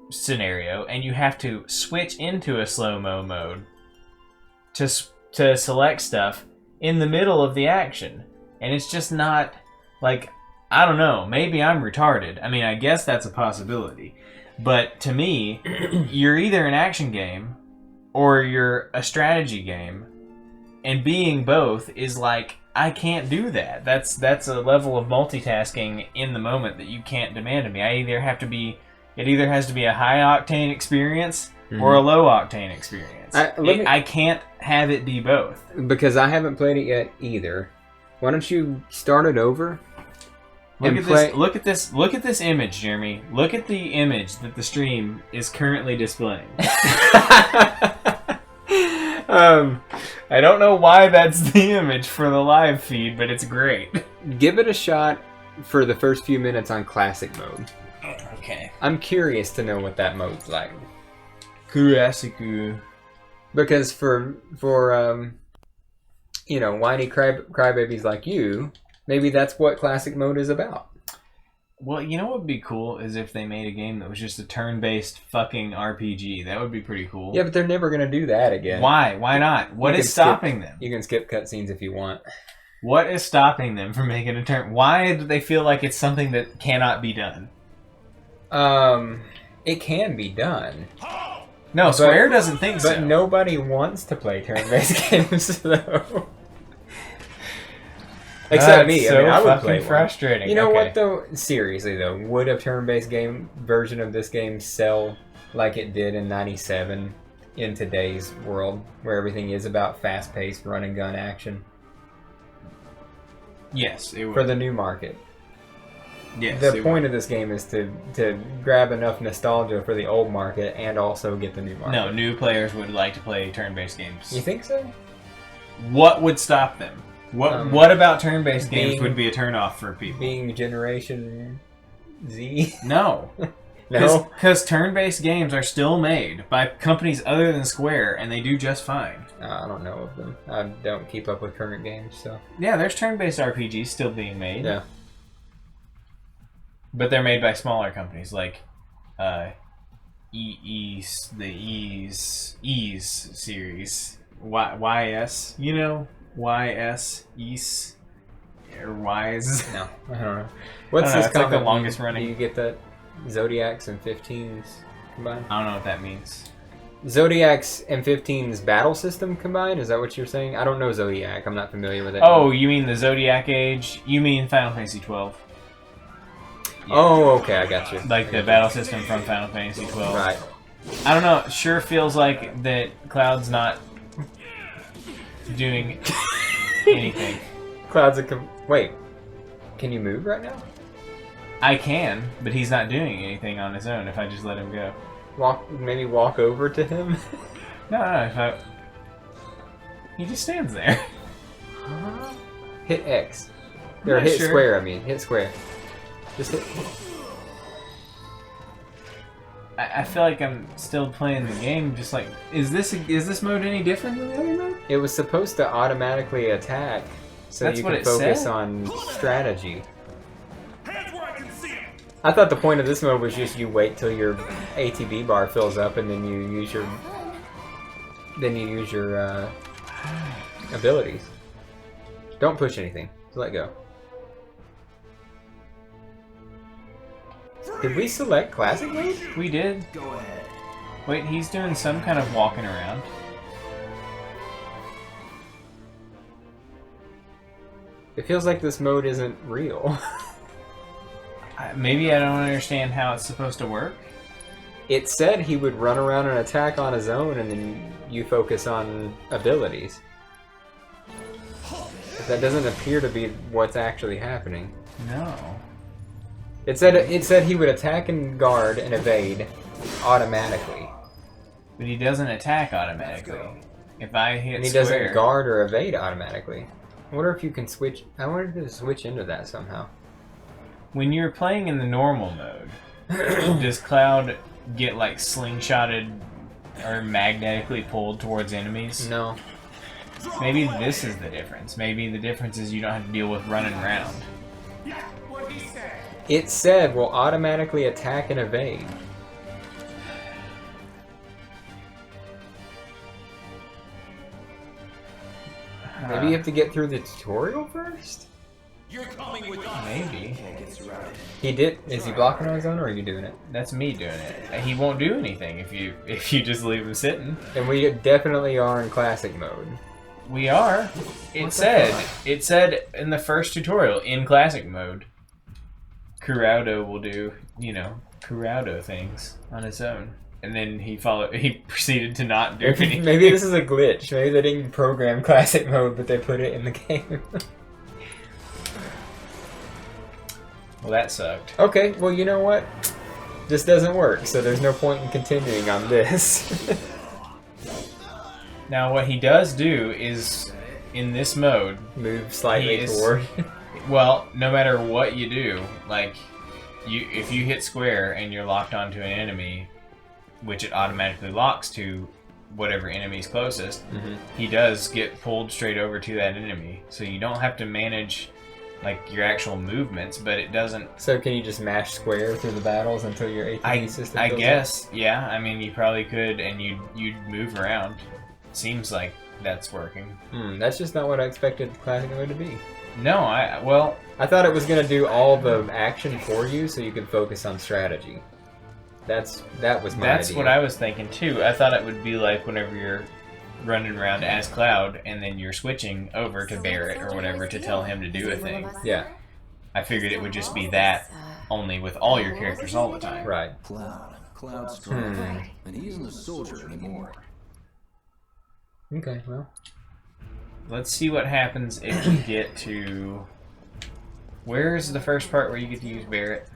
scenario, and you have to switch into a slow-mo mode to select stuff in the middle of the action. And it's just not, like, I don't know, maybe I'm retarded. I mean, I guess that's a possibility. But to me, you're either an action game or you're a strategy game. And being both is like, I can't do that. That's a level of multitasking in the moment that you can't demand of me. It either has to be a high octane experience or a low octane experience. I can't have it be both. Because I haven't played it yet either. Why don't you start it over? Look at this image, Jeremy. Look at the image that the stream is currently displaying. I don't know why that's the image for the live feed, but it's great. Give it a shot for the first few minutes on classic mode. Okay. I'm curious to know what that mode's like. Classic. Because for whiny crybabies like you, maybe that's what classic mode is about. Well, you know what would be cool is if they made a game that was just a turn-based fucking RPG. That would be pretty cool. Yeah, but they're never going to do that again. Why? Why not? What is stopping them? You can skip cutscenes if you want. What is stopping them from making a turn? Why do they feel like it's something that cannot be done? It can be done. No, Square doesn't think so. But nobody wants to play turn-based games, though. Except me. So I mean, I would play frustrating. You know what, though? Seriously, though, would a turn-based game version of this game sell like it did in '97 in today's world, where everything is about fast-paced run-and-gun action? Yes, it would. For the new market. Yes, the point of this game is to grab enough nostalgia for the old market and also get the new market. No, new players would like to play turn-based games. You think so? What would stop them? What about turn-based games would be a turn-off for people? Being Generation Z? No. No? Because turn-based games are still made by companies other than Square, and they do just fine. I don't know of them. I don't keep up with current games, so... Yeah, there's turn-based RPGs still being made. Yeah. But they're made by smaller companies, like the Ease series. YS, you know? YS, Ease, or Wise. No, I don't know. What's this? It's like the longest running. Do you get that? Zodiacs and 15s combined? I don't know what that means. Zodiacs and 15's battle system combined? Is that what you're saying? I don't know Zodiac. I'm not familiar with it. Oh, you mean the Zodiac Age? You mean Final Fantasy 12? Yeah. Oh, okay, I got you. Like the battle system from Final Fantasy 12. Right. I don't know. It sure feels like that Cloud's not doing anything. Cloud's wait. Can you move right now? I can, but he's not doing anything on his own if I just let him go. Maybe walk over to him? No, he just stands there. Hit X. Or hit square, I mean. Hit square. Just hit... I feel like I'm still playing the game, just like... Is this mode any different than the other mode? It was supposed to automatically attack, so you can focus on strategy. I thought the point of this mode was just you wait till your ATB bar fills up and then you use your abilities. Don't push anything. Just let go. Did we select classic mode? We did. Go ahead. Wait, he's doing some kind of walking around. It feels like this mode isn't real. Maybe I don't understand how it's supposed to work. It said he would run around and attack on his own, and then you focus on abilities. But that doesn't appear to be what's actually happening. No. It said he would attack and guard and evade automatically. But he doesn't attack automatically. If I hit and he square, doesn't guard or evade automatically. I wonder if you can switch. I wonder if you can switch into that somehow. When you're playing in the normal mode, does Cloud get like slingshotted or magnetically pulled towards enemies? No. Maybe this is the difference. Maybe the difference is you don't have to deal with running around. It said will automatically attack and evade. Maybe you have to get through the tutorial first? You're coming with us. Maybe. Can't get surrounded. He did. Is he blocking on his own, or are you doing it? That's me doing it. He won't do anything if you just leave him sitting. And we definitely are in classic mode. We are. It said in the first tutorial in classic mode, Kuraudo will do, you know, Kuraudo things on his own. And then he proceeded to not do anything. Maybe this is a glitch. Maybe they didn't program classic mode, but they put it in the game. Well, that sucked. Okay, well, you know what? This doesn't work, so there's no point in continuing on this. Now, what he does do is, in this mode, move slightly forward. Well, no matter what you do, like, if you hit square and you're locked onto an enemy, which it automatically locks to whatever enemy's closest, he does get pulled straight over to that enemy. So you don't have to manage like your actual movements, but it doesn't. So can you just mash square through the battles until your ATB system? I guess, yeah. I mean, you probably could, and you'd move around. Seems like that's working. That's just not what I expected classic mode to be. No, I thought it was gonna do all the action for you, so you could focus on strategy. That was my idea. What I was thinking too. I thought it would be like whenever you're running around as Cloud, and then you're switching over to Barrett or whatever to tell him to do a thing. Yeah. I figured it would just be that, only with all your characters all the time. Right. Cloud's strong, and he isn't a soldier anymore. Okay, well. Let's see what happens if we get to... Where's the first part where you get to use Barrett?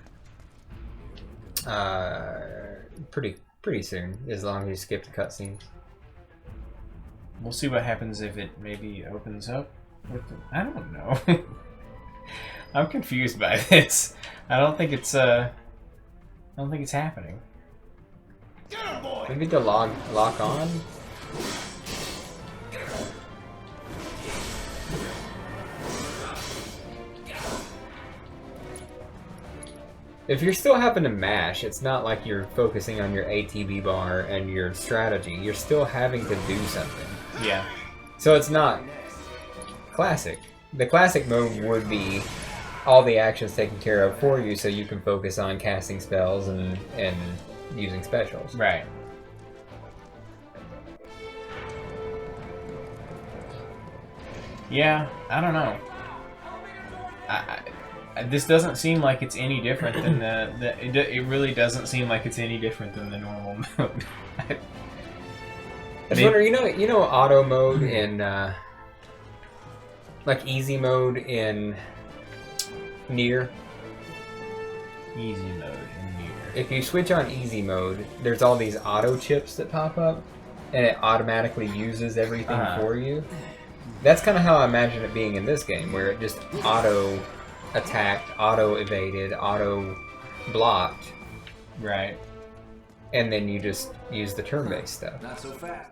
Pretty soon, as long as you skip the cutscenes. We'll see what happens if it maybe opens up with the... I don't know. I'm confused by this. I don't think it's happening. Maybe the lock on? If you're still having to mash, it's not like you're focusing on your ATB bar and your strategy. You're still having to do something. Yeah. So it's not classic. The classic mode would be all the actions taken care of for you, so you can focus on casting spells and using specials. Right. Yeah, I don't know. This doesn't seem like it's any different than it really doesn't seem like it's any different than the normal mode. I just wonder, you know auto mode in like easy mode in Nier? Easy mode in Nier. If you switch on easy mode, there's all these auto chips that pop up, and it automatically uses everything for you. That's kind of how I imagine it being in this game, where it just auto attacked, auto evaded, auto blocked. Right. And then you just use the turn-based stuff. Not so fast.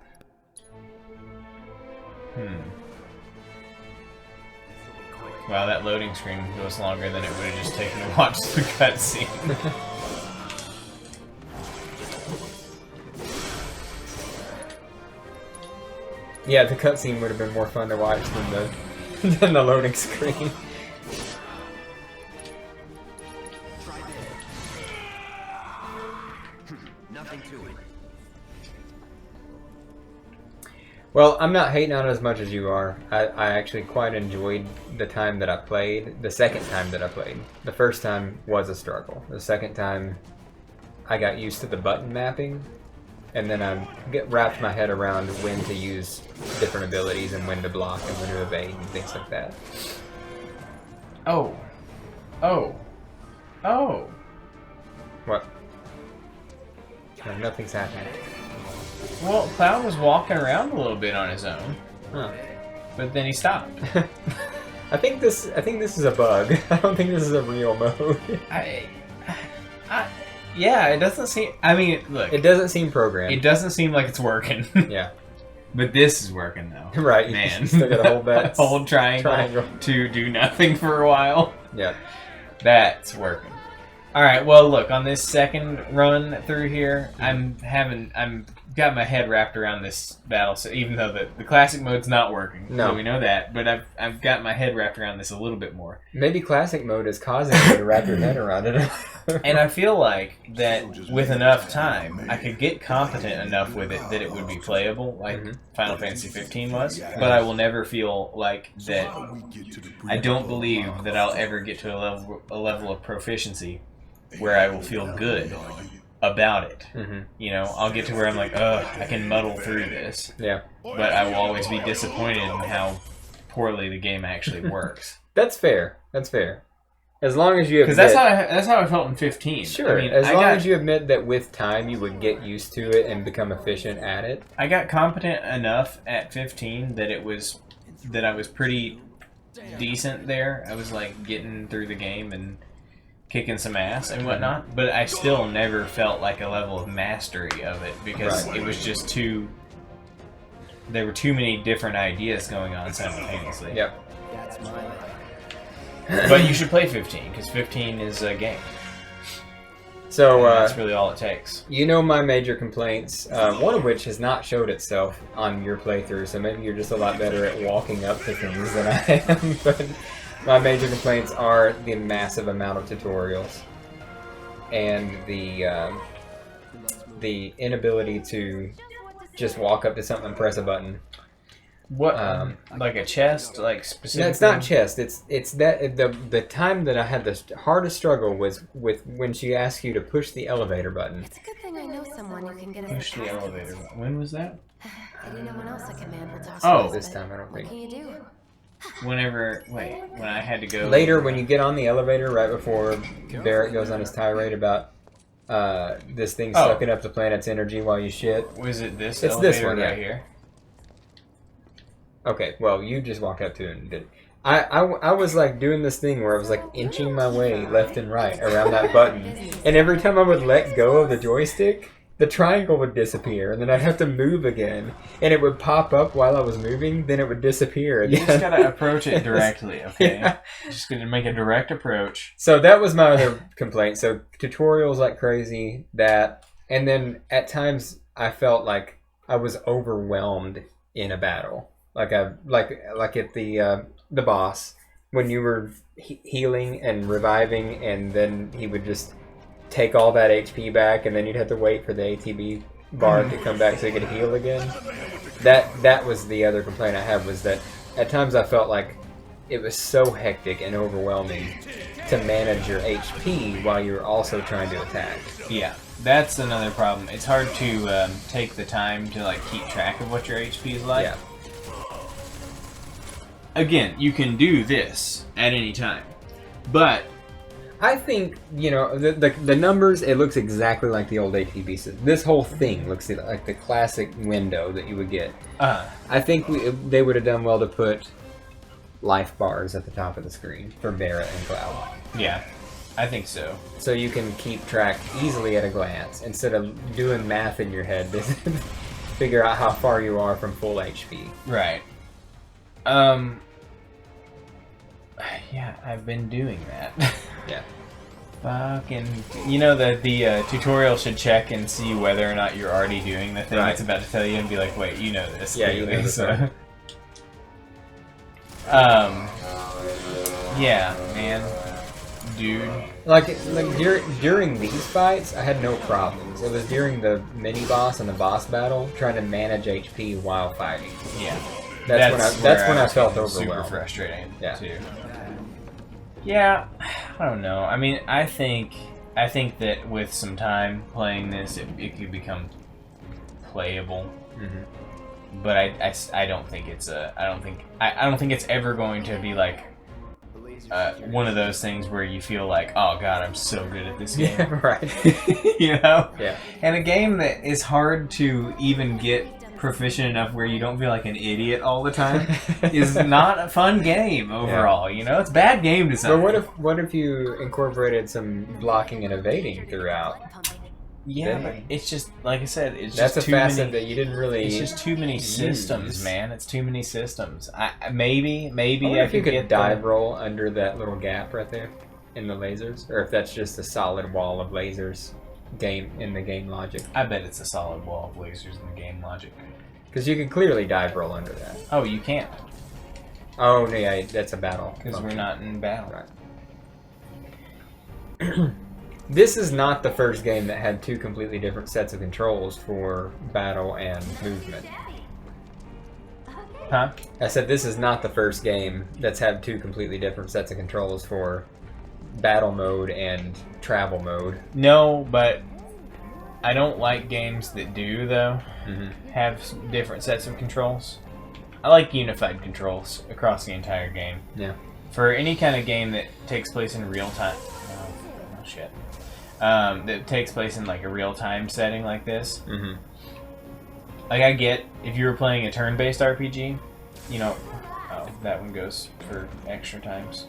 Wow, that loading screen goes longer than it would have just taken to watch the cutscene. Yeah, the cutscene would have been more fun to watch than the loading screen. Nothing to it. Well, I'm not hating on it as much as you are. I actually quite enjoyed the time that I played. The second time that I played. The first time was a struggle. The second time, I got used to the button mapping. And then I wrapped my head around when to use different abilities and when to block and when to evade and things like that. Oh. What? No, nothing's happening. Well, Cloud was walking around a little bit on his own. Huh. But then he stopped. I think this is a bug. I don't think this is a real mode. Yeah, it doesn't seem. I mean, look, It doesn't seem programmed. it doesn't seem like it's working. Yeah. But this is working though. Right. Man. You still gotta hold that Hold triangle to do nothing for a while. Yeah. That's working. Alright, well look, on this second run through here, I'm got my head wrapped around this battle, so even though the classic mode's not working. No. So we know that, but I've got my head wrapped around this a little bit more. Maybe classic mode is causing you to wrap your head around it. And I feel like that with enough time, I could get competent enough with it that it would be playable, like Final Fantasy 15 was. But I will never feel like that. I don't believe that I'll ever get to a level of proficiency where I will feel good about it. You know, I'll get to where I'm like, ugh, I can muddle through this. Yeah. But I will always be disappointed in how poorly the game actually works. That's fair. That's fair. As long as you admit... Because that's how I felt in 15. Sure. I mean, as long as you admit that with time you would get used to it and become efficient at it. I got competent enough at 15 that I was pretty decent there. I was like getting through the game and kicking some ass and whatnot, but I still never felt like a level of mastery of it because it was just there were too many different ideas going on simultaneously. Yep. That's my But you should play 15 because 15 is a game. So that's really all it takes. You know my major complaints, one of which has not showed itself on your playthrough, so maybe you're just a lot better at walking up to things than I am, but my major complaints are the massive amount of tutorials and the inability to just walk up to something and press a button. What, like a chest, like specifically? No, it's not chest. It's that the time that I had the hardest struggle was with when she asked you to push the elevator button. It's a good thing I know someone who can get us Push the elevator. When was that? Anyone else at command will talk to Oh. us, This but time I don't what think. can you do? When I had to go Later, when you get on the elevator, right before Barrett goes on his tirade about this thing sucking up the planet's energy while you shit. Was it this It's elevator this one, right yeah. here? Okay, well, you just walked up to it and did it. I was like doing this thing where I was like inching my way left and right around that button, and every time I would let go of the joystick, the triangle would disappear, and then I'd have to move again, and it would pop up while I was moving, then it would disappear again. You just gotta approach it directly, okay? Yeah. Just gonna make a direct approach. So that was my other complaint. So tutorials like crazy, that, and then at times I felt like I was overwhelmed in a battle. Like at the boss, when you were healing and reviving, and then he would just take all that HP back, and then you'd have to wait for the ATB bar to come back so you could heal again. That was the other complaint I had, was that at times I felt like it was so hectic and overwhelming to manage your HP while you're also trying to attack. Yeah, that's another problem. It's hard to take the time to like keep track of what your HP is like. Yeah. Again, you can do this at any time, but I think, you know, the numbers, it looks exactly like the old ATB system. This whole thing looks like the classic window that you would get. I think they would have done well to put life bars at the top of the screen for Barrett and Cloud. yeah, I think so. So you can keep track easily at a glance, instead of doing math in your head to figure out how far you are from full HP. Right. Yeah, I've been doing that. Yeah. Fucking, you know, the tutorial should check and see whether or not you're already doing the thing Right. it's about to tell you, and be like, wait, you know this. Yeah, you know this, So, yeah, man, dude. Like during these fights, I had no problems. It was during the mini boss and the boss battle, trying to manage HP while fighting. Yeah, That's when I felt getting super overwhelmed. frustrating. Yeah. Too. Yeah, I don't know. I mean, I think that with some time playing this, it could become playable. Mm-hmm. But I don't think it's I don't think it's ever going to be like one of those things where you feel like, oh god, I'm so good at this game. Yeah, right. You know? Yeah. And a game that is hard to even get proficient enough where you don't feel like an idiot all the time is not a fun game overall. You know, it's bad game design. But what if you incorporated some blocking and evading throughout? Yeah, but it's just like I said. It's that's just a facet that you didn't really. It's just too many systems, man. It's too many systems. Maybe I could get dive roll under that little gap right there in the lasers, or if that's just a solid wall of lasers in the game logic. I bet it's a solid wall of lasers in the game logic. Because you can clearly dive roll under that. Oh, you can't. Oh, no, yeah, that's a battle. Because we're not in battle. Right. This is not the first game that had two completely different sets of controls for battle and movement. Huh? I said this is not the first game that's had two completely different sets of controls for battle mode and travel mode. No, but I don't like games that do, though, have different sets of controls. I like unified controls across the entire game. Yeah. For any kind of game that takes place in real time. Oh shit. That takes place in like a real-time setting like this. Like I get if you were playing a turn-based RPG, you know, that one goes for extra times.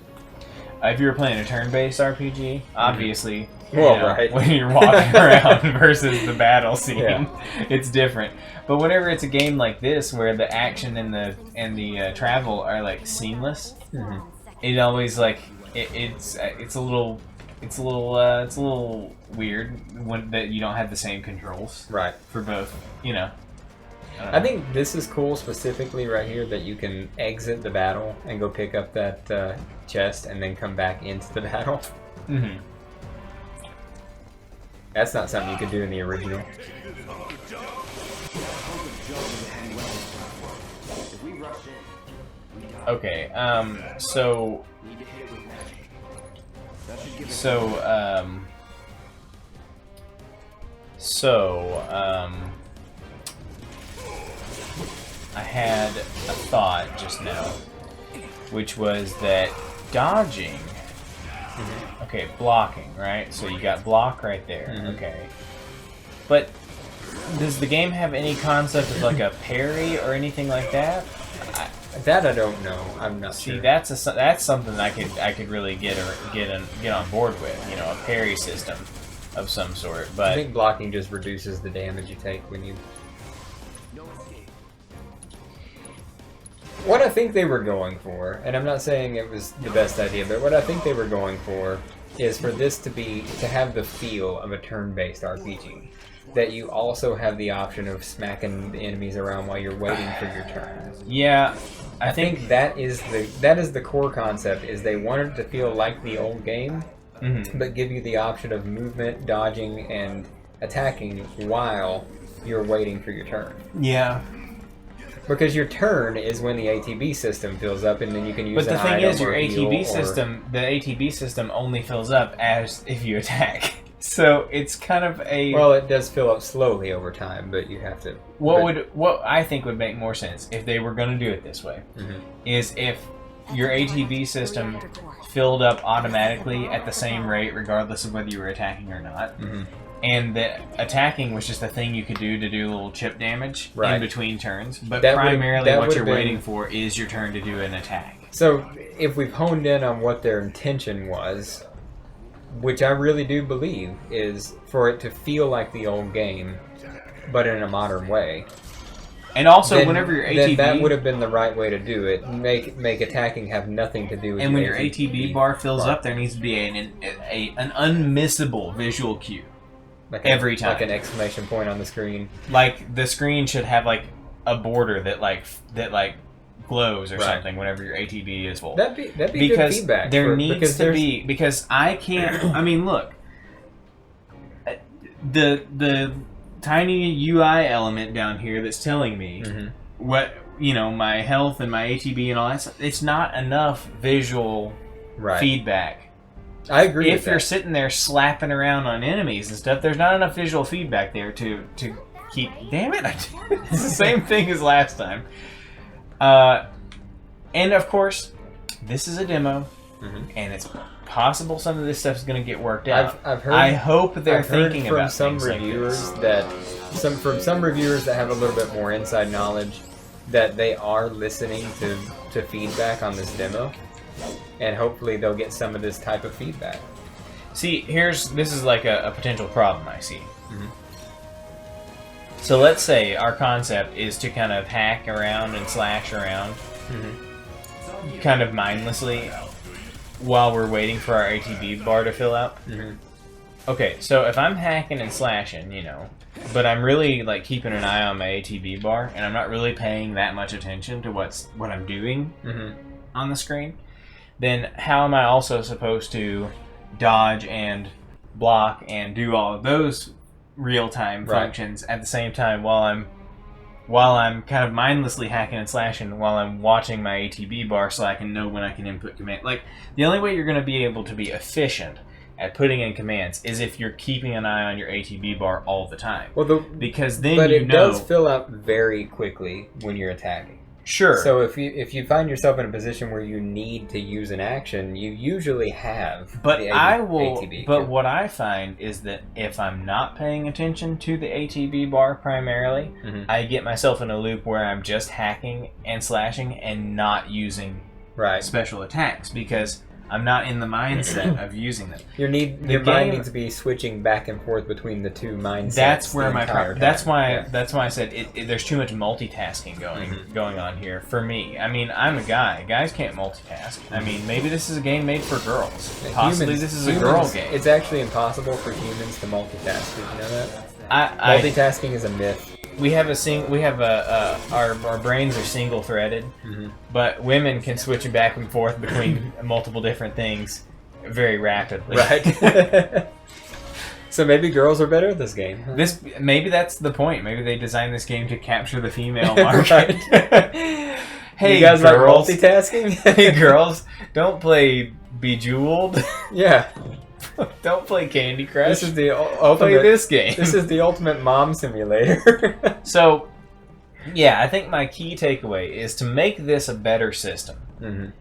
If you were playing a turn-based RPG, obviously, when you're walking around versus the battle scene, it's different. But whenever it's a game like this, where the action and the travel are like seamless, it always like it's a little weird that you don't have the same controls. Right. For both, you know. I think this is cool specifically right here that you can exit the battle and go pick up that chest and then come back into the battle. That's not something you could do in the original. Okay, I had a thought just now, which was that dodging, okay, blocking, right? So you got block right there, okay. But does the game have any concept of like a parry or anything like that? That I don't know. I'm not sure. See, that's something I could really get on board with. You know, a parry system of some sort. But I think blocking just reduces the damage you take when you. What I think they were going for, and I'm not saying it was the best idea, but what I think they were going for is for this to have the feel of a turn-based RPG. That you also have the option of smacking the enemies around while you're waiting for your turn. Yeah, I think that is the core concept. Is they wanted it to feel like the old game, but give you the option of movement, dodging, and attacking while you're waiting for your turn. Yeah. Because your turn is when the ATB system fills up, and then you can use. But the thing is, your ATB system, the ATB system only fills up as if you attack. So it's kind of a. Well, it does fill up slowly over time, but you have to. What I think would make more sense if they were going to do it this way, is if your ATB system filled up automatically at the same rate, regardless of whether you were attacking or not. And that attacking was just a thing you could do to do a little chip damage in between turns. But primarily what you're waiting for is your turn to do an attack. So if we've honed in on what their intention was, which I really do believe, is for it to feel like the old game, but in a modern way. And also, whenever your ATB... Then that would have been the right way to do it. Make attacking have nothing to do with and when your ATB bar fills up, there needs to be an unmissable visual cue. Every time. Like an exclamation point on the screen. Like, the screen should have, like, a border that glows or something whenever your ATB is full. That'd be good feedback. There needs to be... Because I can't... I mean, look. The tiny UI element down here that's telling me what, my health and my ATB and all that stuff, it's not enough visual feedback. I agree with that. If you're sitting there slapping around on enemies and stuff, there's not enough visual feedback there to keep... Damn it! It's the same thing as last time. And of course, this is a demo, and it's possible some of this stuff is going to get worked out. I've heard. I hope they're I've heard thinking from about some things reviewers like that some reviewers that have a little bit more inside knowledge that they are listening to feedback on this demo, and hopefully they'll get some of this type of feedback. See, this is like a potential problem I see. Mhm. So let's say our concept is to kind of hack around and slash around, kind of mindlessly, while we're waiting for our ATB bar to fill out. Okay, so if I'm hacking and slashing, you know, but I'm really like keeping an eye on my ATB bar, and I'm not really paying that much attention to what I'm doing on the screen, then how am I also supposed to dodge and block and do all of those real-time functions at the same time while I'm kind of mindlessly hacking and slashing while I'm watching my ATB bar so I can know when I can input command. Like, the only way you're going to be able to be efficient at putting in commands is if you're keeping an eye on your ATB bar all the time. Well, because then but you it know, does fill out very quickly when you're attacking. Sure. So if you find yourself in a position where you need to use an action, you usually have. But the ATB. But key. what I find is that if I'm not paying attention to the ATB bar primarily, I get myself in a loop where I'm just hacking and slashing and not using special attacks because I'm not in the mindset of using them. Your mind needs to be switching back and forth between the two mindsets. That's where that's why I said there's too much multitasking going on here for me. I mean, I'm a guy. Guys can't multitask. I mean, maybe this is a game made for girls. Possibly this is a girl game. It's actually impossible for humans to multitask. Did you know that? Multitasking is a myth. We have our brains are single threaded, but women can switch back and forth between multiple different things very rapidly. Right. So maybe girls are better at this game. Huh? Maybe that's the point. Maybe they designed this game to capture the female market. Hey, you guys girls, like multitasking? Hey, girls, don't play Bejeweled. Yeah. Don't play Candy Crush. This is the ultimate. Play this game. This is the ultimate mom simulator. So, yeah, I think my key takeaway is to make this a better system.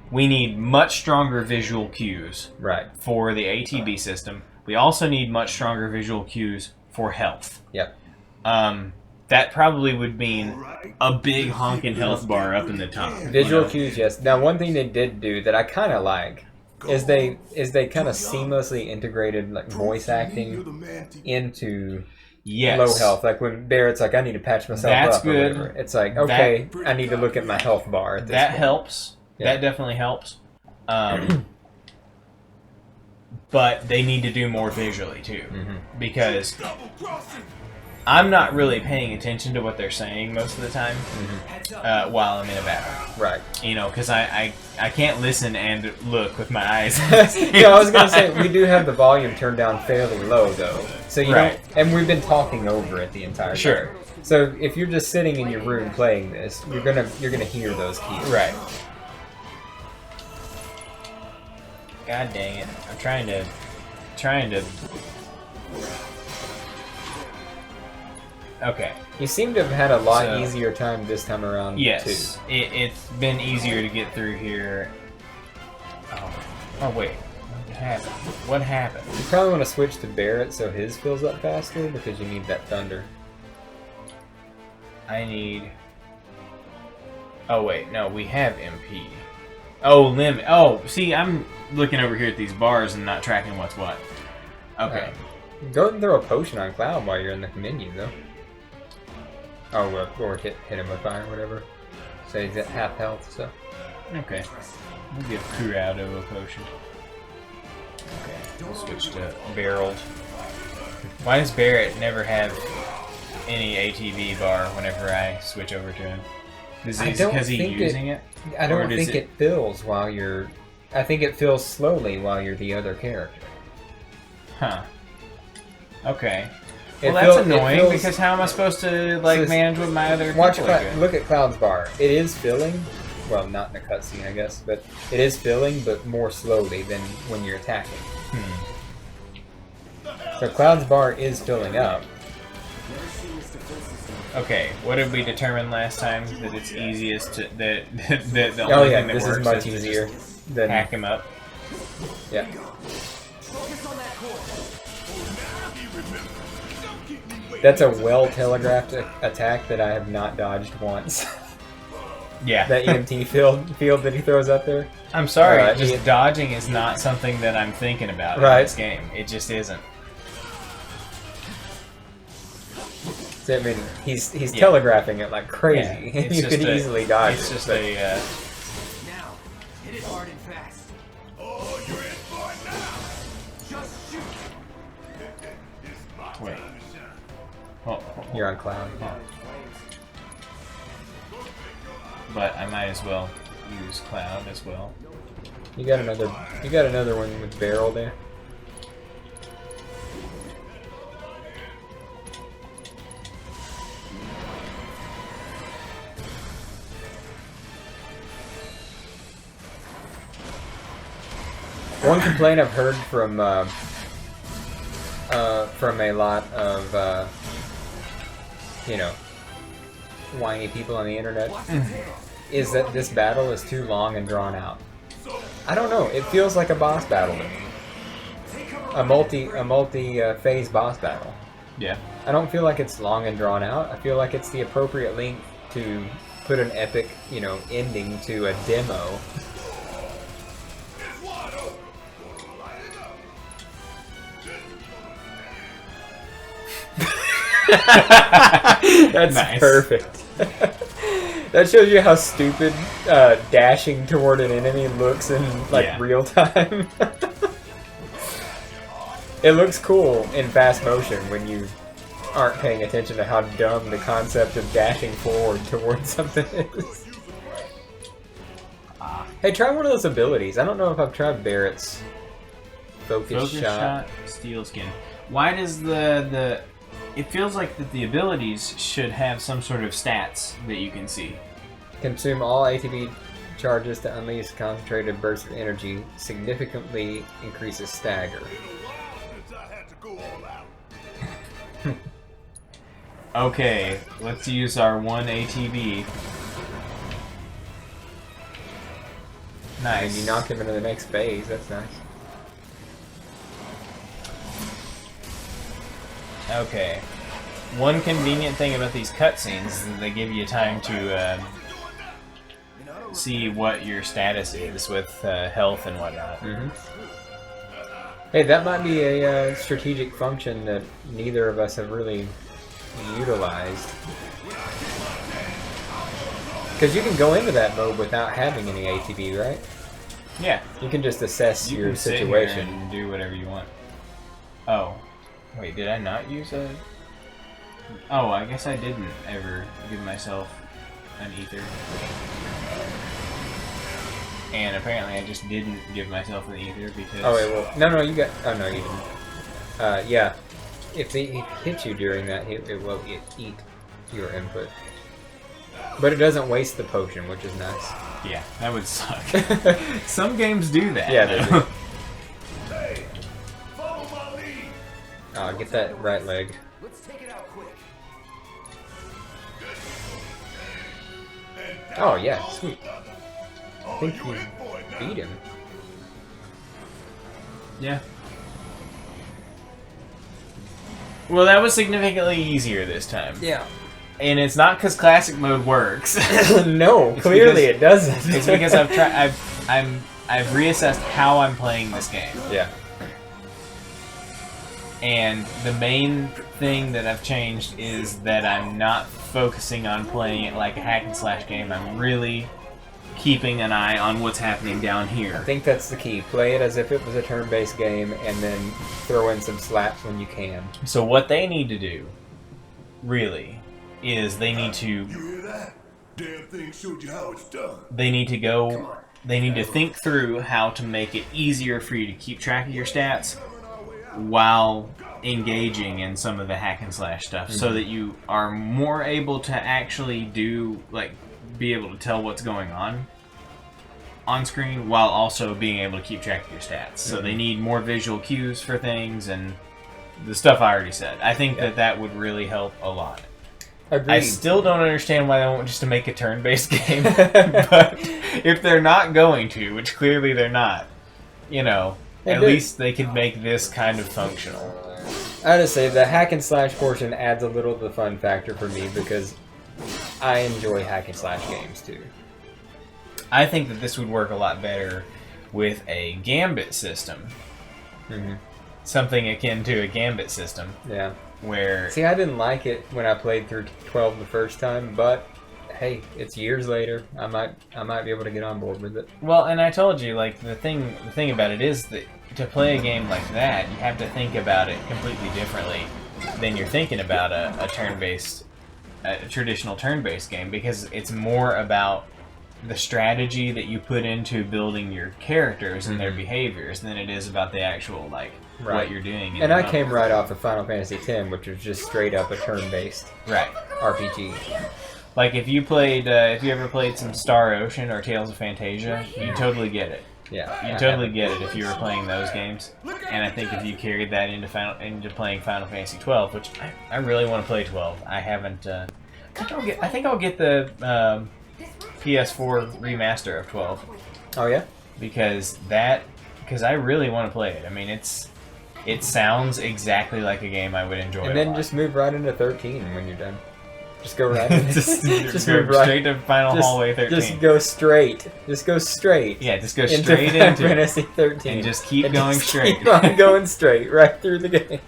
We need much stronger visual cues for the ATB system. We also need much stronger visual cues for health. Yep. That probably would mean a big honking health bar up in the top. Visual cues, yes. Now, one thing they did do that I kind of like is they kind of seamlessly integrated like voice acting into low health. Like when Barrett's like, I need to patch myself up. That's good. Or whatever. It's like, okay, I need to look at my health bar at this point. Helps. Yeah. That definitely helps. But they need to do more visually too, because I'm not really paying attention to what they're saying most of the time while I'm in a battle. Right. You know, because I can't listen and look with my eyes. Yeah, I was going to say, we do have the volume turned down fairly low, though. So you don't, and we've been talking over it the entire time. Sure. So if you're just sitting in your room playing this, you're gonna hear those keys. Right. God dang it. I'm trying to... Okay. You seem to have had a lot easier time this time around, yes, too. It's been easier to get through here. Oh wait. What happened? You probably want to switch to Barrett so his fills up faster, because you need that thunder. I need... Oh wait, no, we have MP. Oh, limit. Oh, see, I'm looking over here at these bars and not tracking what's what. Okay. Go and throw a potion on Cloud while you're in the menu, though. Oh, or hit him with fire or whatever. So he's at half health, so. Okay. We'll give Kurado a potion. Okay, we'll switch to Barreled. Why does Barrett never have any ATB bar whenever I switch over to him? Is it because he's using it? I don't think it fills while you're... I think it fills slowly while you're the other character. Huh. Okay. Well, that's annoying, because how am I supposed to manage with my other look at Cloud's bar. It is filling. Well, not in a cutscene, I guess, but it is filling, but more slowly than when you're attacking. So Cloud's bar is filling up. Okay, what did we determine last time? That it's easiest to... That the only thing that this works is much easier than hack him up? Yeah. Focus on that core. That's a well-telegraphed attack that I have not dodged once. Yeah. That EMT field that he throws up there. I'm sorry, just dodging is not something that I'm thinking about in this game. It just isn't. So, I mean, he's telegraphing it like crazy. Yeah, you could easily dodge It's it. just but- a... Now, hit it hard and fast. Oh, you're in for it now. Just shoot. It's my Wait. time to shine. oh, You're on cloud. but I might as well use Cloud as well. You got another one with barrel there. One complaint I've heard from a lot of whiny people on the internet is that this battle is too long and drawn out. I don't know. It feels like a boss battle to me. A multi-phase boss battle. Yeah. I don't feel like it's long and drawn out. I feel like it's the appropriate length to put an epic, ending to a demo. It's wide open. Light it up. That's Nice. perfect. That shows you how stupid dashing toward an enemy looks in real time. It looks cool in fast motion when you aren't paying attention to how dumb the concept of dashing forward towards something is. Hey, try one of those abilities. I don't know if I've tried Barrett's focus shot. Steel Skin. Why does the it feels like that the abilities should have some sort of stats that you can see. Consume all ATB charges to unleash concentrated bursts of energy. Significantly increases stagger. Since I had to go all out. Okay, let's use our one ATB. Nice. And you knocked him into the next phase. That's nice. Okay. One convenient thing about these cutscenes is that they give you time to see what your status is with health and whatnot. Hey, that might be a strategic function that neither of us have really utilized. Because you can go into that mode without having any ATB, right? Yeah. You can just assess You your can sit here situation. and do whatever you want. Oh. Wait, did I not use a... Oh, I guess I didn't ever give myself an ether. And apparently I just didn't give myself an ether because... Oh, wait, well... No, you got... Oh, no, you didn't. Yeah. If it hits you during that, it will eat your input. But it doesn't waste the potion, which is nice. Yeah, that would suck. Some games do that. Yeah, they do. Hey, follow my lead. Get that right leg. Let's take it out quick. Oh, yeah, sweet. I Oh, think you you in for it now. beat him. Yeah. Well, that was significantly easier this time. Yeah. And it's not because classic mode works. No, It's clearly because- it doesn't. It's because I've reassessed how I'm playing this game. Yeah. And the main thing that I've changed is that I'm not focusing on playing it like a hack and slash game. I'm really keeping an eye on what's happening down I here. think that's the key. Play it as if it was a turn-based game, and then throw in some slaps when you can. So what they need to do, really, is they need to You hear that? Damn thing showed you how it's done. they need to think through how to make it easier for you to keep track of your stats while engaging in some of the hack and slash stuff, so that you are more able to actually be able to tell what's going on screen while also being able to keep track of your stats. So they need more visual cues for things and the stuff I already said. I think that would really help a lot. Agreed. I still don't understand why they want just to make a turn-based game, but if they're not going to, which clearly they're not, At least they could make this kind of functional. I just say the hack and slash portion adds a little of the fun factor for me because I enjoy hack and slash games too. I think that this would work a lot better with a gambit system. Mm-hmm. Something akin to a gambit system. Yeah. Where... See, I didn't like it when I played through 12 the first time, but hey, it's years later. I might be able to get on board with it. Well, and I told you, like, the thing about it is that to play a game like that, you have to think about it completely differently than you're thinking about a turn-based, a traditional turn-based game, because it's more about the strategy that you put into building your characters and their behaviors than it is about the actual, like, what you're doing. And I came right off of Final Fantasy X, which was just straight up a turn-based RPG. Like, if you ever played some Star Ocean or Tales of Fantasia, you totally get it. Yeah, you totally get it if you were playing those games. And I think if you carried that into playing Final Fantasy 12, which I really want to play 12. I haven't. I think I'll get the PS4 remaster of 12. Oh yeah, because I really want to play it. I mean, it sounds exactly like a game I would enjoy. And then just move right into 13 when you're done. Just go right. just move straight to Final Hallway 13. Just go straight. Just go straight. Yeah, just go straight into Final Fantasy 13. And just keep going straight. Keep on going straight right through the game.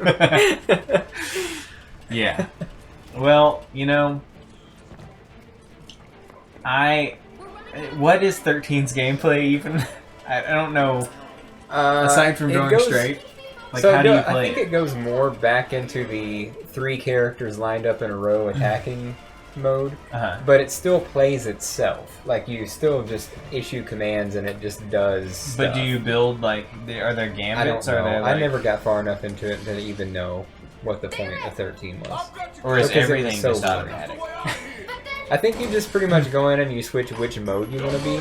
Yeah. Well, you know, what is 13's gameplay even? I don't know. Aside from going straight, like, how do you play I think it goes more back into the 3 characters lined up in a row attacking mode, but it still plays itself. Like, you still just issue commands and it just does stuff. But do you build, like, are there gambits? I don't know. Like... I never got far enough into it to even know what the point of 13 was. Or is everything just automatic? I think you just pretty much go in and you switch which mode you want to be.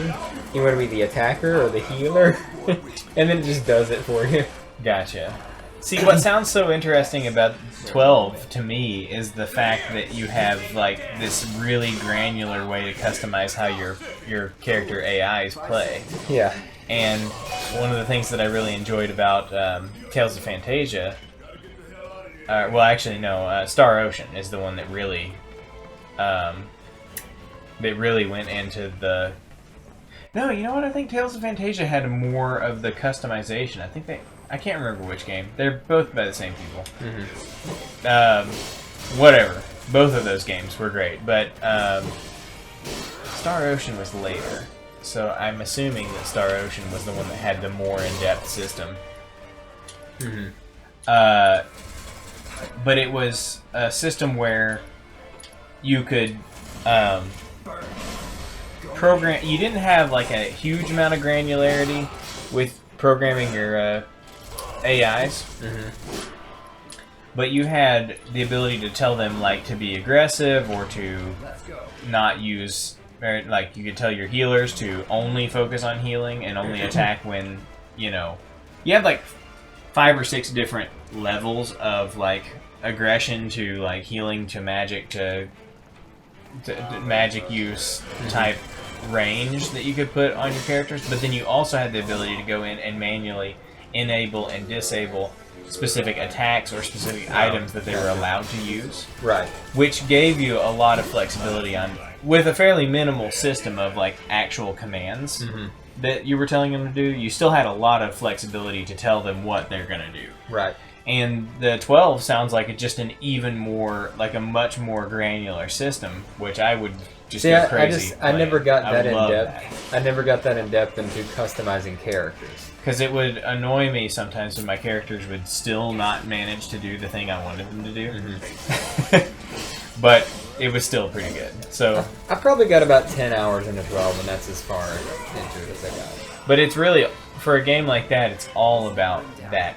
You want to be the attacker or the healer, and then it just does it for you. Gotcha. See, what sounds so interesting about 12 to me is the fact that you have, like, this really granular way to customize how your character AIs play. Yeah. And one of the things that I really enjoyed about Tales of Fantasia, well, actually, no, Star Ocean is the one that really went into the... No, you know what? I think Tales of Fantasia had more of the customization. I can't remember which game. They're both by the same people. Whatever. Both of those games were great, but Star Ocean was later. So I'm assuming that Star Ocean was the one that had the more in-depth system. But it was a system where you could program. You didn't have, like, a huge amount of granularity with programming your AIs, but you had the ability to tell them, like, to be aggressive or to not use, or, like, you could tell your healers to only focus on healing and only attack when, you know, you have, like, 5 or 6 different levels of, like, aggression to, like, healing to magic to magic use type range that you could put on your characters, but then you also had the ability to go in and manually enable and disable specific attacks or specific items that they were allowed to use. Right. Which gave you a lot of flexibility on, with a fairly minimal system of, like, actual commands that you were telling them to do, you still had a lot of flexibility to tell them what they're going to do. Right. And the 12 sounds like it's just an even more, like, a much more granular system, which I would just go crazy. I never got that in depth. I never got that in depth into customizing characters. Because it would annoy me sometimes when my characters would still not manage to do the thing I wanted them to do. But it was still pretty good. So I probably got about 10 hours into 12, and that's as far into it as I got. But it's really, for a game like that, it's all about that.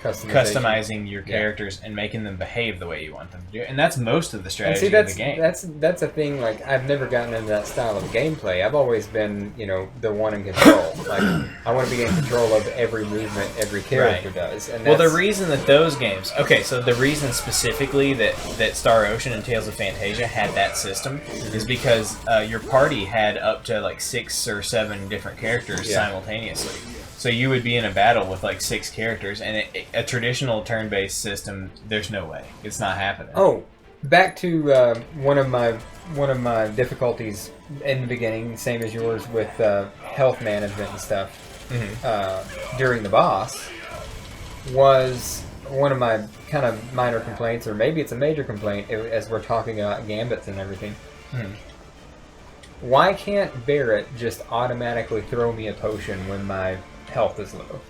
Customizing your characters and making them behave the way you want them to do, and that's most of the strategy of the game. That's a thing. Like, I've never gotten into that style of gameplay. I've always been, you know, the one in control. Like, I want to be in control of every movement every character does. And well, the reason that those games, so the reason specifically that Star Ocean and Tales of Fantasia had that system is because your party had up to, like, 6 or 7 different characters simultaneously. So you would be in a battle with like 6 characters, and a traditional turn-based system, there's no way. It's not happening. Oh, back to one of my difficulties in the beginning, same as yours with health management and stuff. During the boss was one of my kind of minor complaints, or maybe it's a major complaint, as we're talking about gambits and everything. Why can't Barrett just automatically throw me a potion when my health is low?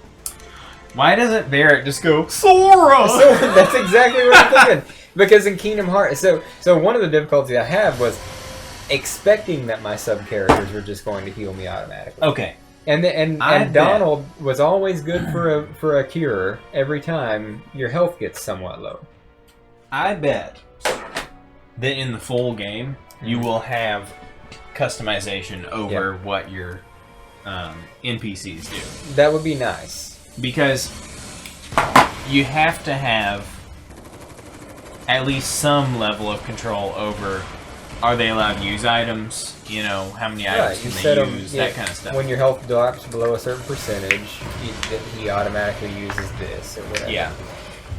Why doesn't Barrett just go, Sora? So, that's exactly what I'm thinking. Because in Kingdom Hearts, so one of the difficulties I had was expecting that my sub-characters were just going to heal me automatically. Okay. And Donald was always good for a cure every time your health gets somewhat low. I bet that in the full game, you will have customization over what your NPCs do. That would be nice. Because you have to have at least some level of control over, are they allowed to use items? You know, how many items can they use? That kind of stuff. When your health drops below a certain percentage, he automatically uses this or whatever. Yeah.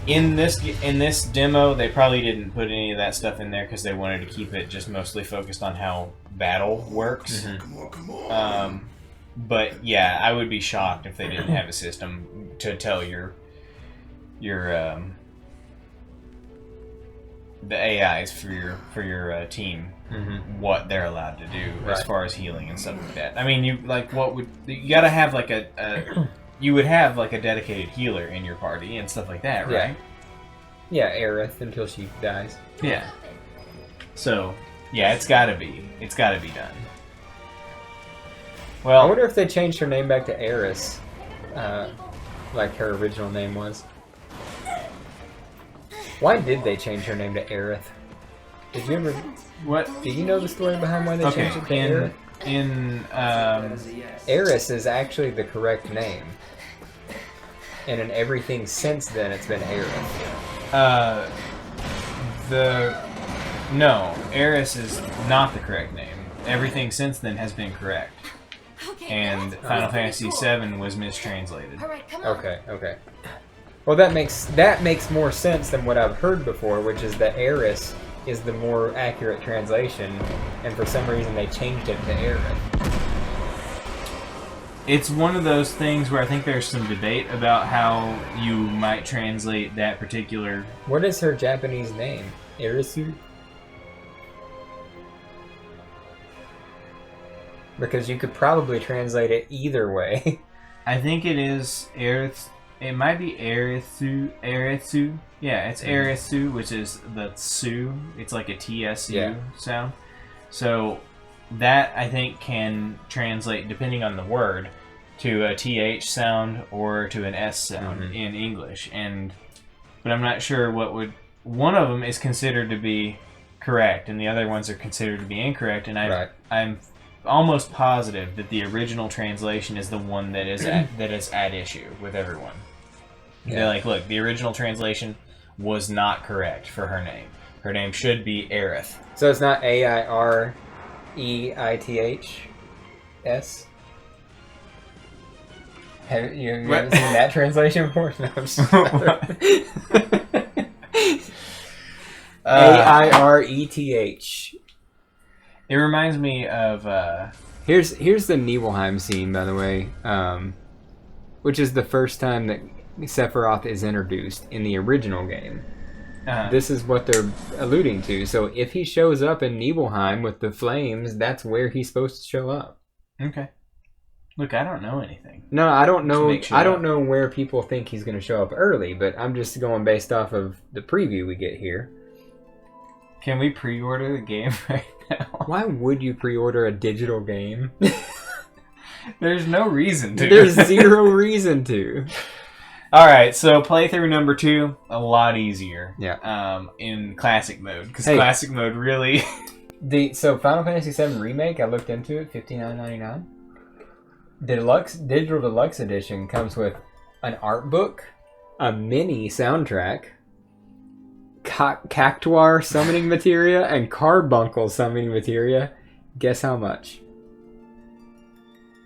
In this demo, they probably didn't put any of that stuff in there because they wanted to keep it just mostly focused on how battle works. Come on. But yeah, I would be shocked if they didn't have a system to tell your the AIs for your team what they're allowed to do as far as healing and stuff like that. I mean, you gotta have like you would have like a dedicated healer in your party and stuff like that, right? Yeah, Aerith until she dies. Yeah. So yeah, it's gotta be done. Well, I wonder if they changed her name back to Eris, like her original name was. Why did they change her name to Aerith? Did you ever? What? Do you know the story behind why they changed it to Aerith? Eris is actually the correct name, and in everything since then, it's been Aerith. No, Eris is not the correct name. Everything since then has been correct. And Final Fantasy VII was mistranslated. Okay. Well, that makes more sense than what I've heard before, which is that Eris is the more accurate translation, and for some reason they changed it to Aerith. It's one of those things where I think there's some debate about how you might translate that particular... What is her Japanese name? Erisu? Because you could probably translate it either way. I think it is Aerith. It might be Eritsu. Yeah, it's Eritsu, which is the tsu. It's like a TSU sound. So that, I think, can translate, depending on the word, to a TH sound or to an S sound in English. But I'm not sure what would... One of them is considered to be correct, and the other ones are considered to be incorrect, and I'm almost positive that the original translation is the one that is at issue with everyone. Yeah. They're like, look, the original translation was not correct for her name. Her name should be Aerith. So it's not Aireths? Have you haven't seen that translation before? No, I'm just Aireth. It reminds me of... Here's the Nibelheim scene, by the way, which is the first time that Sephiroth is introduced in the original game. This is what they're alluding to. So if he shows up in Nibelheim with the flames, that's where he's supposed to show up. Okay. Look, I don't know anything. No, I don't know. I don't know where people think he's going to show up early, but I'm just going based off of the preview we get here. Can we pre-order the game right now? Why would you pre-order a digital game? There's no reason to. There's zero reason to. Alright, so playthrough number 2, a lot easier. Yeah. In classic mode, because classic mode really... So Final Fantasy VII Remake, I looked into it, $59.99. Digital Deluxe Edition comes with an art book, a mini soundtrack, Cactuar summoning materia, and Carbuncle summoning materia. Guess how much?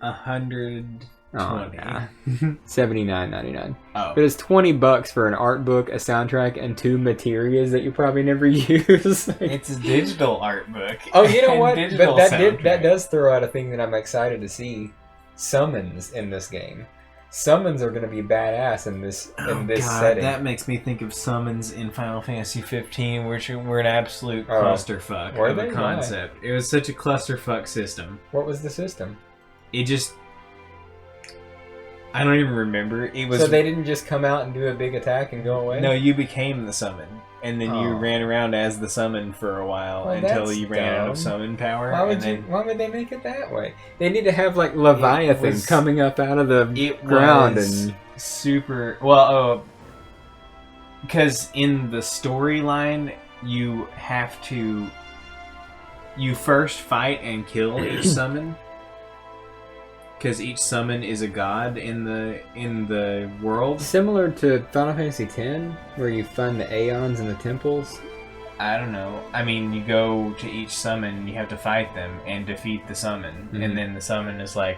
$100. Oh, 20. nah. $79.99. Oh. But it's $20 for an art book, a soundtrack, and 2 materials that you probably never use. It's a digital art book. Oh, you know and what? digital But soundtrack. that does throw out a thing that I'm excited to see. Summons in this game. Summons are going to be badass in this setting. That makes me think of summons in Final Fantasy 15, which were an absolute clusterfuck Were of they? a concept. It was such a clusterfuck system. What was the system? It just... I don't even remember. It was... So they didn't just come out and do a big attack and go away? No, you became the summon. And then you Oh. ran around as the summon for a while Well, until that's you ran out of dumb. summon power. Why would they make it that way? They need to have like Leviathan coming up out of the ground and super well. Because in the storyline, you have to first fight and kill each summon. Because each summon is a god in the world. similar to Final Fantasy X, where you find the Aeons in the temples. I don't know. I mean, you go to each summon, and you have to fight them and defeat the summon, and then the summon is like,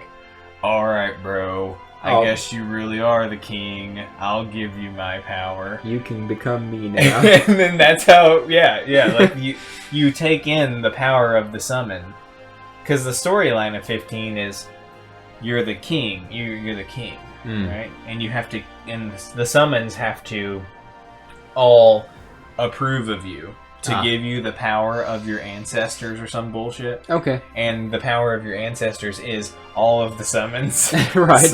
"All right, bro. I guess you really are the king. I'll give you my power. You can become me now." And then that's how, like you take in the power of the summon, because the storyline of 15 is you're the king. You're the king, right? And you have to, and the summons have to all approve of you to give you the power of your ancestors or some bullshit. Okay. And the power of your ancestors is all of the summons. Right.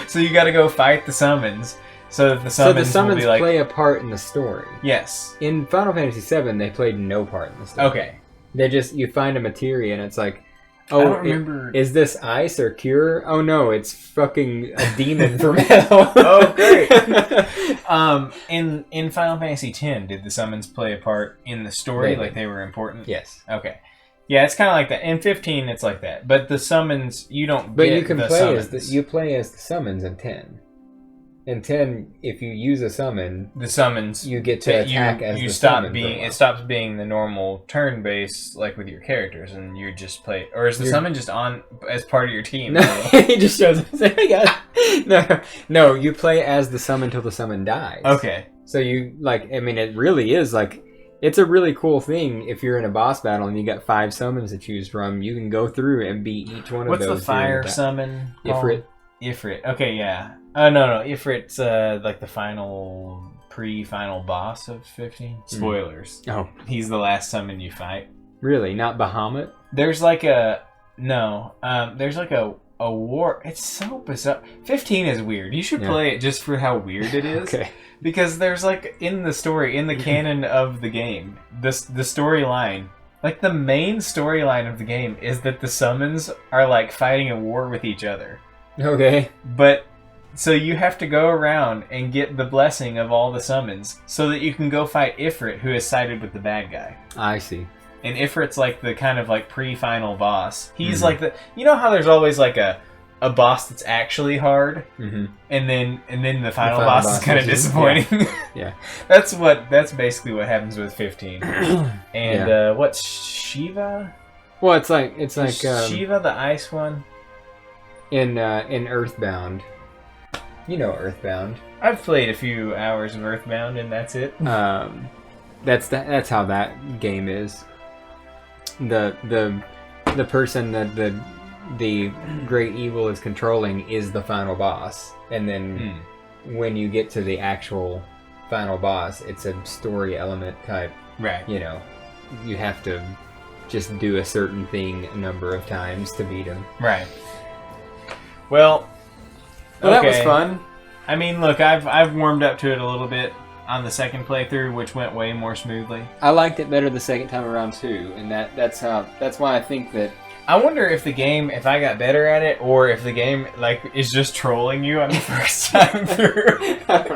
So you got to go fight the summons. So that the summons, will be like, play a part in the story. yes. In Final Fantasy VII, they played no part in the story. Okay. They just, you find a materia and it's like, I don't remember. Is this ice or cure? Oh no, it's fucking a demon for metal. Oh, great. In Final Fantasy X, did the summons play a part in the story? Maybe. Like they were important? Yes. Okay. Yeah, it's kind of like that. In 15, it's like that. But the summons, you don't But get you can the play summons. as you play as the summons in 10. In 10, if you use a summon, The summons, you get to attack as you the stop summon. being. It stops being the normal turn base like with your characters, and you just play. Or is the summon just on as part of your team? No, he just shows up and says, "Hey guys." No, you play as the summon till the summon dies. Okay. So you it really is like, it's a really cool thing. If you're in a boss battle and you got 5 summons to choose from, you can go through and beat each one What's of those. What's the fire summon? Ifrit. Ifrit. Okay, yeah. Oh no, Ifrit's like the pre-final boss of 15. Spoilers. Oh, He's the last summon you fight. really? Not Bahamut? There's like a there's like a war. It's so bizarre. 15 is weird. You should play it just for how weird it is. Okay. Because there's like in the canon of the game, the storyline, like the main storyline of the game is that the summons are like fighting a war with each other. Okay. But so you have to go around and get the blessing of all the summons so that you can go fight Ifrit, who is sided with the bad guy. I see. And Ifrit's like the kind of like pre-final boss. He's like the, you know how there's always like a boss that's actually hard, and then the final boss is kind of disappointing. Yeah. That's basically what happens with 15. And what's Shiva? Well, it's like Shiva, the ice one. in Earthbound. You know Earthbound. I've played a few hours of Earthbound, and that's it. That's how that game is. The person that the great evil is controlling is the final boss, and then when you get to the actual final boss, it's a story element type. Right. You know, you have to just do a certain thing a number of times to beat him. Right. Well, That was fun. I mean, look, I've warmed up to it a little bit on the second playthrough, which went way more smoothly. I liked it better the second time around too, and that's why I think that. I wonder if I got better at it, or if the game is just trolling you on the first time through.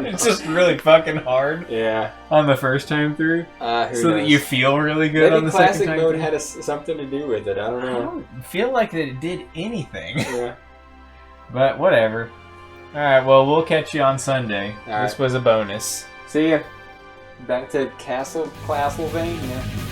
It's just really fucking hard. Yeah. On the first time through, so that you feel really good Maybe on the classic second time mode through. had something to do with it. I don't know. I don't feel like that it did anything. Yeah. But whatever. All right. Well, we'll catch you on Sunday. All This right. was a bonus. See ya. Back to Castlevania.